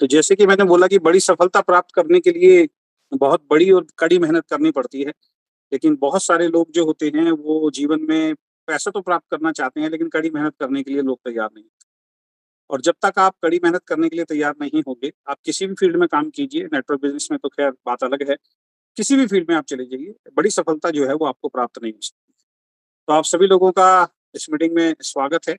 तो जैसे कि मैंने बोला कि बड़ी सफलता प्राप्त करने के लिए बहुत बड़ी और कड़ी मेहनत करनी पड़ती है। लेकिन बहुत सारे लोग जो होते हैं वो जीवन में पैसा तो प्राप्त करना चाहते हैं लेकिन कड़ी मेहनत करने के लिए लोग तैयार नहीं। और जब तक आप कड़ी मेहनत करने के लिए तैयार नहीं होंगे, आप किसी भी फील्ड में काम कीजिए, नेटवर्क बिज़नेस में तो ख़ैर बात अलग है। किसी भी फील्ड में आप चले जाइए, बड़ी सफलता जो है वो आपको प्राप्त नहीं हो सकती। तो आप सभी लोगों का इस मीटिंग में स्वागत है।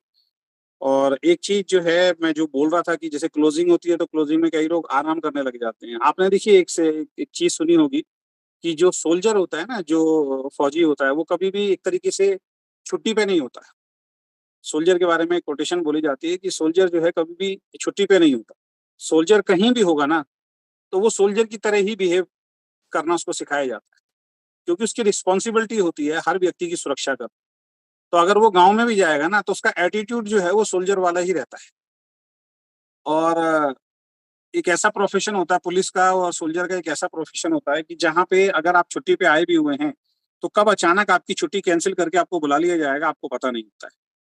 और एक चीज़ जो है मैं जो बोल रहा था कि जैसे क्लोजिंग होती है तो क्लोजिंग में कई लोग आराम करने लग जाते हैं। आपने देखिए एक चीज़ सुनी होगी कि जो सोल्जर होता है ना, जो फौजी होता है, वो कभी भी एक तरीके से छुट्टी पे नहीं होता है। सोल्जर के बारे में कोटेशन बोली जाती है कि सोल्जर जो है कभी भी छुट्टी पे नहीं होता। सोल्जर कहीं भी होगा ना, तो वो सोल्जर की तरह ही बिहेव करना उसको सिखाया जाता है, क्योंकि उसकी रिस्पॉन्सिबिलिटी होती है हर व्यक्ति की सुरक्षा करना। तो अगर वो गाँव में भी जाएगा ना, तो उसका एटीट्यूड जो है वो सोल्जर वाला ही रहता है। और एक ऐसा प्रोफ़ेशन होता है पुलिस का और सोल्जर का, एक ऐसा प्रोफ़ेशन होता है कि जहाँ पे अगर आप छुट्टी पे आए भी हुए हैं, तो कब अचानक आपकी छुट्टी कैंसल करके आपको बुला लिया जाएगा, आपको पता नहीं होता है।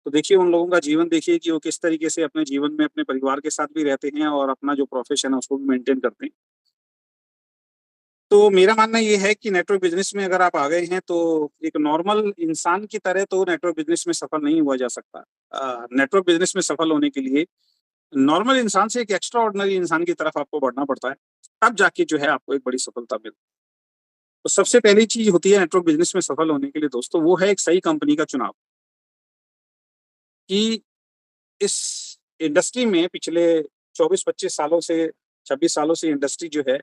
तो देखिए उन लोगों का जीवन देखिए कि वो किस तरीके से अपने जीवन में अपने परिवार के साथ भी रहते हैं और अपना जो प्रोफ़ेशन है उसको भी मेंटेन करते हैं। तो मेरा मानना ये है कि नेटवर्क बिज़नेस में अगर आप आ गए हैं, तो एक नॉर्मल इंसान की तरह तो नेटवर्क बिज़नेस में सफल नहीं हुआ जा सकता। नेटवर्क बिज़नेस में सफल होने के लिए नॉर्मल इंसान से एक एक्स्ट्रा ऑर्डिनरी इंसान की तरफ आपको बढ़ना पड़ता है, तब जाके जो है आपको एक बड़ी सफलता मिलती है। तो सबसे पहली चीज़ होती है नेटवर्क बिज़नेस में सफल होने के लिए दोस्तों, वो है एक सही कंपनी का चुनाव। कि इस इंडस्ट्री में पिछले 24-25 सालों से 26 सालों से इंडस्ट्री जो है,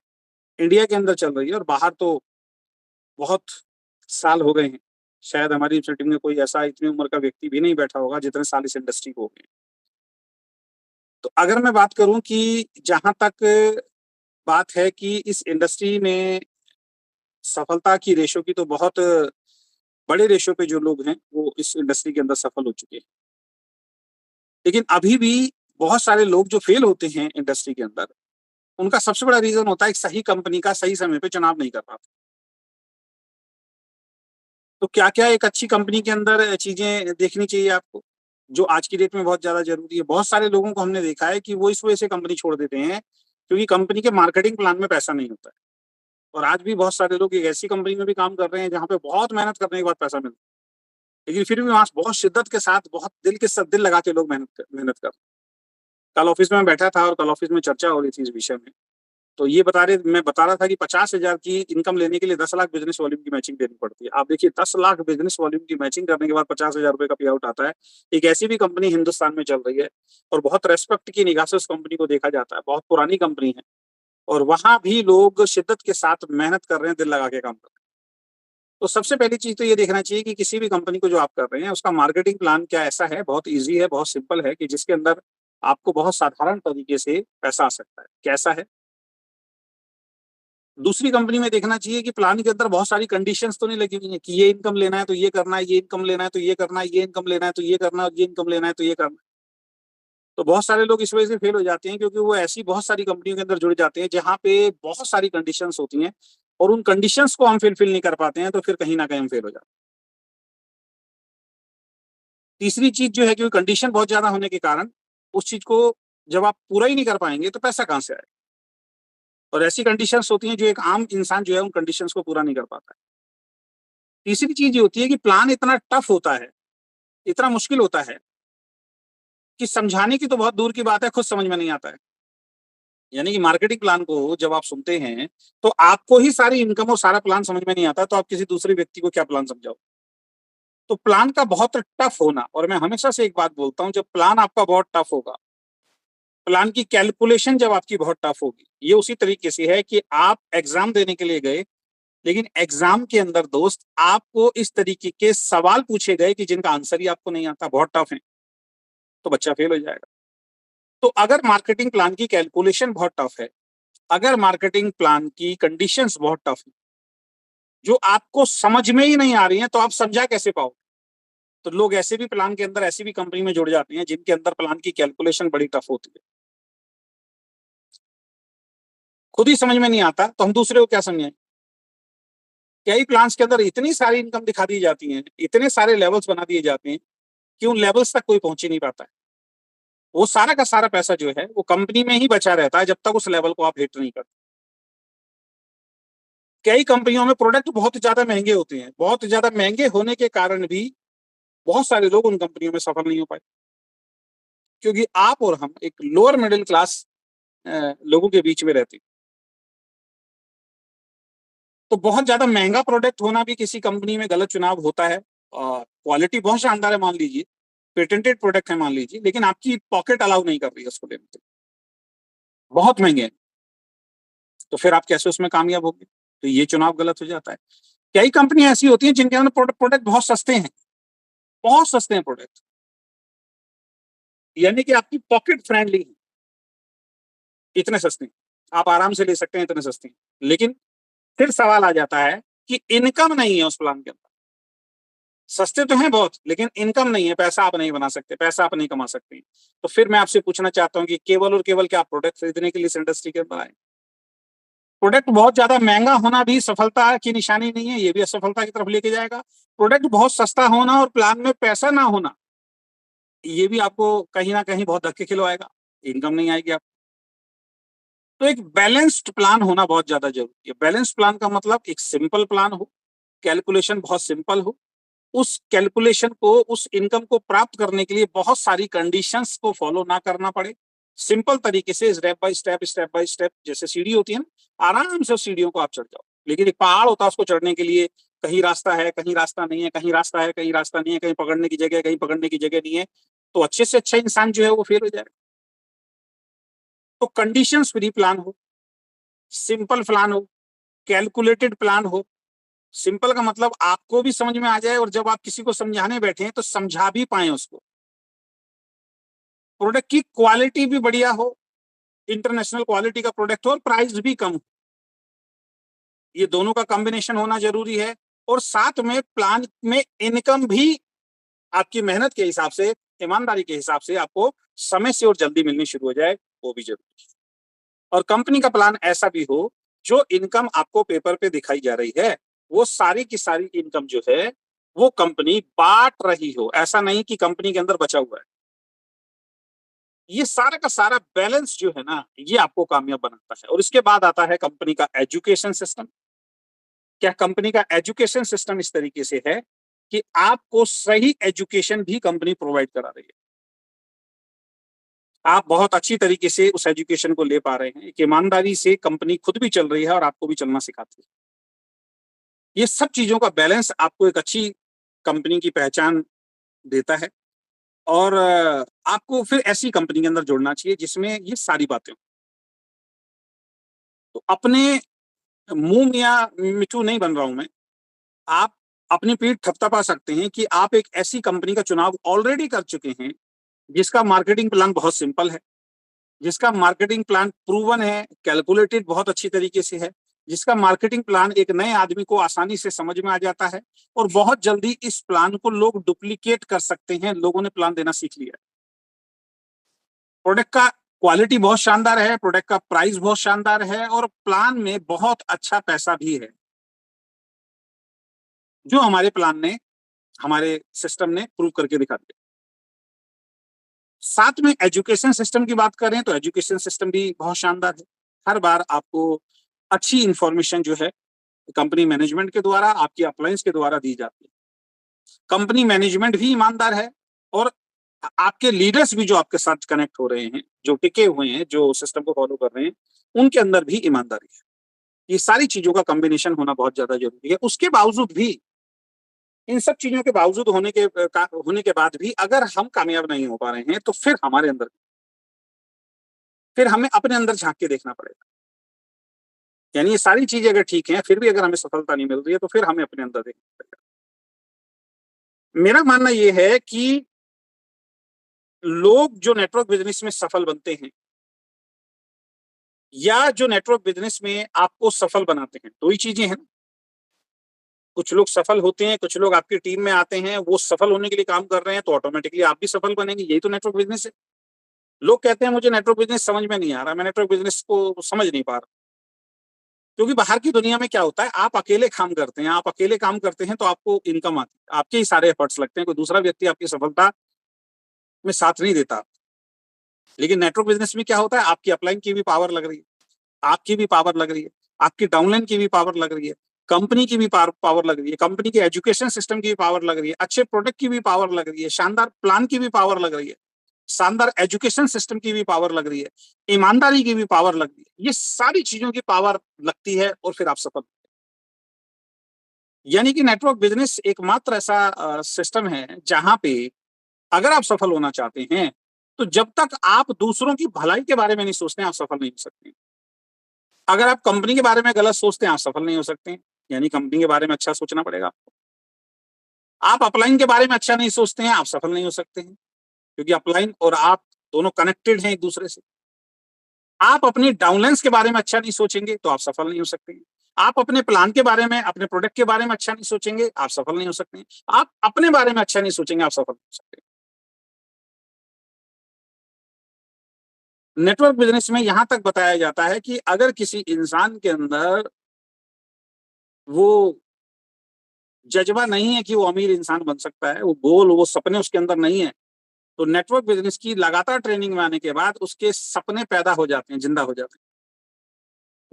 इंडिया के अंदर चल रही है और बाहर तो बहुत साल हो गए हैं। शायद हमारी मीटिंग में कोई ऐसा इतनी उम्र का व्यक्ति भी नहीं बैठा होगा जितने साल इस इंडस्ट्री को हो गए। तो अगर मैं बात करूँ कि जहाँ तक बात है कि इस इंडस्ट्री में सफलता की रेशो की, तो बहुत बड़े रेशो पे जो लोग हैं, वो इस इंडस्ट्री के अंदर सफल हो चुके हैं। लेकिन अभी भी बहुत सारे लोग जो फेल होते हैं इंडस्ट्री के अंदर, उनका सबसे बड़ा रीज़न होता है एक सही कंपनी का सही समय पे चुनाव नहीं कर पाते। तो क्या-क्या एक अच्छी कंपनी के अंदर चीज़ें देखनी चाहिए आपको, जो आज की डेट में बहुत ज़्यादा ज़रूरी है। बहुत सारे लोगों को हमने देखा है कि वो इस वजह से कंपनी छोड़ देते हैं, क्योंकि कंपनी के मार्केटिंग प्लान में पैसा नहीं होता है। और आज भी बहुत सारे लोग एक ऐसी कंपनी में भी काम कर रहे हैं, जहाँ पे बहुत मेहनत करने के बाद पैसा मिलता है। लेकिन फिर भी वहाँ बहुत शिद्दत के साथ, बहुत दिल के साथ दिल लगा के लोग मेहनत कर। कल ऑफ़िस में मैं बैठा था और कल ऑफ़िस में चर्चा हो रही थी इस विषय में। तो ये मैं बता रहा था कि 50,000 की इनकम लेने के लिए 10 लाख बिज़नेस वॉल्यूम की मैचिंग देनी पड़ती है। आप देखिए 10 लाख बिज़नेस वॉल्यूम की मैचिंग करने के बाद ₹50,000 का पे आउट आता है। एक ऐसी भी कंपनी हिंदुस्तान में चल रही है और बहुत रिस्पेक्ट की निगाह से उस कंपनी को देखा जाता है। बहुत पुरानी कंपनी है और वहाँ भी लोग शिद्दत के साथ मेहनत कर रहे हैं, दिल लगा के काम कर रहे हैं। तो सबसे पहली चीज़ तो ये देखना चाहिए कि किसी भी कंपनी को जो आप कर रहे हैं, उसका मार्केटिंग प्लान क्या ऐसा है, बहुत ईज़ी है, बहुत सिंपल है कि जिसके अंदर आपको बहुत साधारण तरीके से पैसा आ सकता है। कैसा है? दूसरी कंपनी में देखना चाहिए कि प्लान के अंदर बहुत सारी कंडीशंस तो नहीं लगी हुई हैं कि ये इनकम लेना है तो ये करना है, ये इनकम लेना है तो ये करना है, ये इनकम लेना है तो ये करना है, ये इनकम लेना है तो ये करना है। तो बहुत सारे लोग इस वजह से फेल हो जाते हैं, क्योंकि वो ऐसी बहुत सारी कंपनियों के अंदर जुड़ जाते हैं जहाँ पे बहुत सारी कंडीशंस होती हैं और उन कंडीशंस को हम फुलफिल नहीं कर पाते हैं, तो फिर कहीं न कहीं हम फेल हो जाते हैं। तीसरी चीज़ जो है कि कंडीशन बहुत ज़्यादा होने के कारण उस चीज़ को जब आप पूरा ही नहीं कर पाएँगे तो पैसा कहाँ से आएगा? और ऐसी कंडीशंस होती हैं जो एक आम इंसान जो है उन कंडीशंस को पूरा नहीं कर पाता है। तीसरी चीज़ ये होती है कि प्लान इतना टफ होता है, इतना मुश्किल होता है कि समझाने की तो बहुत दूर की बात है, खुद समझ में नहीं आता है। यानी कि मार्केटिंग प्लान को जब आप सुनते हैं, तो आपको ही सारी इनकम और सारा प्लान समझ में नहीं आता, तो आप किसी दूसरे व्यक्ति को क्या प्लान समझाओ? तो प्लान का बहुत टफ होना, और मैं हमेशा से एक बात बोलता हूँ, जब प्लान आपका बहुत टफ होगा, प्लान की कैलकुलेशन जब आपकी बहुत टफ होगी, ये उसी तरीके से है कि आप एग्ज़ाम देने के लिए गए, लेकिन एग्ज़ाम के अंदर दोस्त आपको इस तरीके के सवाल पूछे गए कि जिनका आंसर ही आपको नहीं आता, बहुत टफ है, तो बच्चा फेल हो जाएगा। तो अगर मार्केटिंग प्लान की कैलकुलेशन बहुत टफ है, अगर मार्केटिंग प्लान की कंडीशंस बहुत टफ है, जो आपको समझ में ही नहीं आ रही हैं, तो आप समझा कैसे पाओगे? तो लोग ऐसे भी प्लान के अंदर ऐसी भी कंपनी में जुड़ जाते हैं, जिनके अंदर प्लान की कैलकुलेशन बड़ी टफ होती है। खुद ही समझ में नहीं आता, तो हम दूसरे को क्या समझाएँ? कई प्लान्स के अंदर इतनी सारी इनकम दिखा दी जाती हैं, इतने सारे लेवल्स बना दिए जाते हैं, कि उन लेवल्स तक कोई पहुँच ही नहीं पाता है। वो सारा का सारा पैसा जो है वो कंपनी में ही बचा रहता है जब तक उस लेवल को आप हिट नहीं करते। कई कंपनियों में प्रोडक्ट बहुत ज्यादा महंगे होते हैं, बहुत ज्यादा महंगे होने के कारण भी बहुत सारे लोग उन कंपनियों में सफल नहीं हो पाए, क्योंकि आप और हम एक लोअर मिडिल क्लास लोगों के बीच में रहते हैं। तो बहुत ज्यादा महंगा प्रोडक्ट होना भी किसी कंपनी में गलत चुनाव होता है। क्वालिटी बहुत शानदार है मान लीजिए, पेटेंटेड प्रोडक्ट है मान लीजिए, लेकिन आपकी पॉकेट अलाउ नहीं कर रही है उसको लेने के लिए, बहुत महंगे हैं, तो फिर आप कैसे उसमें कामयाब होंगे? तो ये चुनाव गलत हो जाता है। कई कंपनी ऐसी होती हैं जिनके अंदर प्रोडक्ट बहुत सस्ते हैं, बहुत सस्ते हैं प्रोडक्ट, यानी कि आपकी पॉकेट फ्रेंडली है, इतने सस्ते हैं, आप आराम से ले सकते हैं, इतने सस्ते हैं। लेकिन फिर सवाल आ जाता है कि इनकम नहीं है उस प्लान के अंदर। सस्ते तो हैं बहुत, लेकिन इनकम नहीं है, पैसा आप नहीं बना सकते, पैसा आप नहीं कमा सकते। तो फिर मैं आपसे पूछना चाहता हूं कि केवल और केवल क्या आप प्रोडक्ट खरीदने के लिए इस इंडस्ट्री के अंदर आए? प्रोडक्ट बहुत ज्यादा महंगा होना भी सफलता की निशानी नहीं है, ये भी असफलता की तरफ लेके जाएगा। प्रोडक्ट बहुत सस्ता होना और प्लान में पैसा ना होना, ये भी आपको कहीं ना कहीं बहुत धक्के खिलवाएगा, इनकम नहीं आएगी आप। तो एक बैलेंस्ड प्लान होना बहुत ज्यादा जरूरी है। बैलेंस्ड प्लान का मतलब एक सिंपल प्लान हो, कैलकुलेशन बहुत सिंपल हो, उस कैलकुलेशन को, उस इनकम को प्राप्त करने के लिए बहुत सारी कंडीशंस को फॉलो ना करना पड़े, सिंपल तरीके से स्टेप बाय स्टेप, जैसे सीढ़ी होती है ना, आराम से उस सीढ़ियों को आप चढ़ जाओ। लेकिन एक पहाड़ होता है, उसको चढ़ने के लिए कहीं रास्ता है, कहीं रास्ता नहीं है, कहीं रास्ता है, कहीं रास्ता नहीं है, कहीं पकड़ने की जगह, कहीं पकड़ने की जगह नहीं है, तो अच्छे से अच्छा इंसान जो है वो फेल हो जाएगा। तो कंडीशंस फ्री प्लान हो, सिंपल प्लान हो, कैलकुलेटेड प्लान हो। सिंपल का मतलब आपको भी समझ में आ जाए, और जब आप किसी को समझाने बैठे तो समझा भी पाए उसको। प्रोडक्ट की क्वालिटी भी बढ़िया हो, इंटरनेशनल क्वालिटी का प्रोडक्ट हो, और प्राइस भी कम हो, ये दोनों का कॉम्बिनेशन होना जरूरी है। और साथ में प्लान में इनकम भी आपकी मेहनत के हिसाब से, ईमानदारी के हिसाब से आपको समय से और जल्दी मिलनी शुरू हो जाए, वो भी जरूरी है। और कंपनी का प्लान ऐसा भी हो, जो इनकम आपको पेपर पे दिखाई जा रही है, वो सारी की सारी इनकम जो है वो कंपनी बांट रही हो, ऐसा नहीं कि कंपनी के अंदर बचा हुआ है। ये सारा का सारा बैलेंस जो है ना, ये आपको कामयाब बनाता है। और इसके बाद आता है कंपनी का एजुकेशन सिस्टम। क्या कंपनी का एजुकेशन सिस्टम इस तरीके से है कि आपको सही एजुकेशन भी कंपनी प्रोवाइड करा रही है, आप बहुत अच्छी तरीके से उस एजुकेशन को ले पा रहे हैं, एक ईमानदारी से कंपनी खुद भी चल रही है और आपको भी चलना सिखाती है। ये सब चीजों का बैलेंस आपको एक अच्छी कंपनी की पहचान देता है। और आपको फिर ऐसी कंपनी के अंदर जुड़ना चाहिए जिसमें ये सारी बातें हों। तो अपने मुंह या मिठू नहीं बन रहा हूं मैं, आप अपनी पीठ थपथपा सकते हैं कि आप एक ऐसी कंपनी का चुनाव ऑलरेडी कर चुके हैं जिसका मार्केटिंग प्लान बहुत सिंपल है, जिसका मार्केटिंग प्लान प्रूवन है, कैलकुलेटेड बहुत अच्छी तरीके से है, जिसका मार्केटिंग प्लान एक नए आदमी को आसानी से समझ में आ जाता है, और बहुत जल्दी इस प्लान को लोग डुप्लीकेट कर सकते हैं, लोगों ने प्लान देना सीख लिया। प्रोडक्ट का क्वालिटी बहुत शानदार है, प्रोडक्ट का प्राइस बहुत शानदार है, और प्लान में बहुत अच्छा पैसा भी है, जो हमारे प्लान ने, हमारे सिस्टम ने प्रूव करके दिखा दिया। साथ में एजुकेशन सिस्टम की बात करें तो एजुकेशन सिस्टम भी बहुत शानदार है। हर बार आपको अच्छी इंफॉर्मेशन जो है कंपनी मैनेजमेंट के द्वारा, आपकी अप्लायंस के द्वारा दी जाती है। कंपनी मैनेजमेंट भी ईमानदार है, और आपके लीडर्स भी जो आपके साथ कनेक्ट हो रहे हैं, जो टिके हुए हैं, जो सिस्टम को फॉलो कर रहे हैं, उनके अंदर भी ईमानदारी है। ये सारी चीजों का कॉम्बिनेशन होना बहुत ज्यादा जरूरी है। उसके बावजूद भी, इन सब चीजों के बावजूद होने के बाद भी अगर हम कामयाब नहीं हो पा रहे हैं, तो फिर हमारे अंदर, फिर हमें अपने अंदर झांक के देखना पड़ेगा। यानी ये सारी चीजें अगर ठीक हैं, फिर भी अगर हमें सफलता नहीं मिल रही है, तो फिर हमें अपने अंदर देखना पड़ेगा। मेरा मानना ये है कि लोग जो नेटवर्क बिजनेस में सफल बनते हैं, या जो नेटवर्क बिजनेस में आपको सफल बनाते हैं, दो ही चीजें हैं। कुछ लोग सफल होते हैं, कुछ लोग आपकी टीम में आते हैं, वो सफल होने के लिए काम कर रहे हैं, तो ऑटोमेटिकली आप भी सफल बनेंगे। यही तो नेटवर्क बिजनेस है। लोग कहते हैं मुझे नेटवर्क बिजनेस समझ में नहीं आ रहा, मैं नेटवर्क बिजनेस को समझ नहीं पा रहा। क्योंकि बाहर की दुनिया में क्या होता है, आप अकेले काम करते हैं, आप अकेले काम करते हैं तो आपको इनकम आती है, आपके ही सारे एफर्ट्स लगते हैं, कोई दूसरा व्यक्ति आपकी सफलता में साथ नहीं देता। लेकिन नेटवर्क बिजनेस में क्या होता है, आपकी अपलाइन की भी पावर लग रही है, आपकी भी पावर लग रही है, आपकी डाउनलाइन की भी पावर लग रही है, कंपनी की भी पावर लग रही है, कंपनी के एजुकेशन सिस्टम की भी पावर लग रही है, अच्छे प्रोडक्ट की भी पावर लग रही है, शानदार प्लान की भी पावर लग रही है, शानदार एजुकेशन सिस्टम की भी पावर लग रही है, ईमानदारी की भी पावर लग रही है। ये सारी चीजों की पावर लगती है और फिर आप सफल। यानी कि नेटवर्क बिजनेस एकमात्र ऐसा सिस्टम है जहां पे अगर आप सफल होना चाहते हैं तो जब तक आप दूसरों की भलाई के बारे में नहीं सोचते आप सफल नहीं हो सकते। अगर आप कंपनी के बारे में गलत सोचते हैं आप सफल नहीं हो सकते। यानी कंपनी के बारे में अच्छा सोचना पड़ेगा आपको। आप अपलाइन के बारे में अच्छा नहीं सोचते हैं आप सफल नहीं हो सकते हैं, क्योंकि अपलाइन और आप दोनों कनेक्टेड हैं एक दूसरे से। आप अपनी डाउनलाइंस के बारे में अच्छा नहीं सोचेंगे तो आप सफल नहीं हो सकते। आप अपने प्लान के बारे में, अपने प्रोडक्ट के बारे में अच्छा नहीं सोचेंगे आप सफल नहीं हो सकते। आप अपने बारे में अच्छा नहीं सोचेंगे आप सफल नहीं हो सकते। नेटवर्क बिजनेस में यहां तक बताया जाता है कि अगर किसी इंसान के अंदर वो जज्बा नहीं है कि वो अमीर इंसान बन सकता है, वो गोल, वो सपने उसके अंदर नहीं है, तो नेटवर्क बिजनेस की लगातार ट्रेनिंग में आने के बाद उसके सपने पैदा हो जाते हैं, जिंदा हो जाते हैं।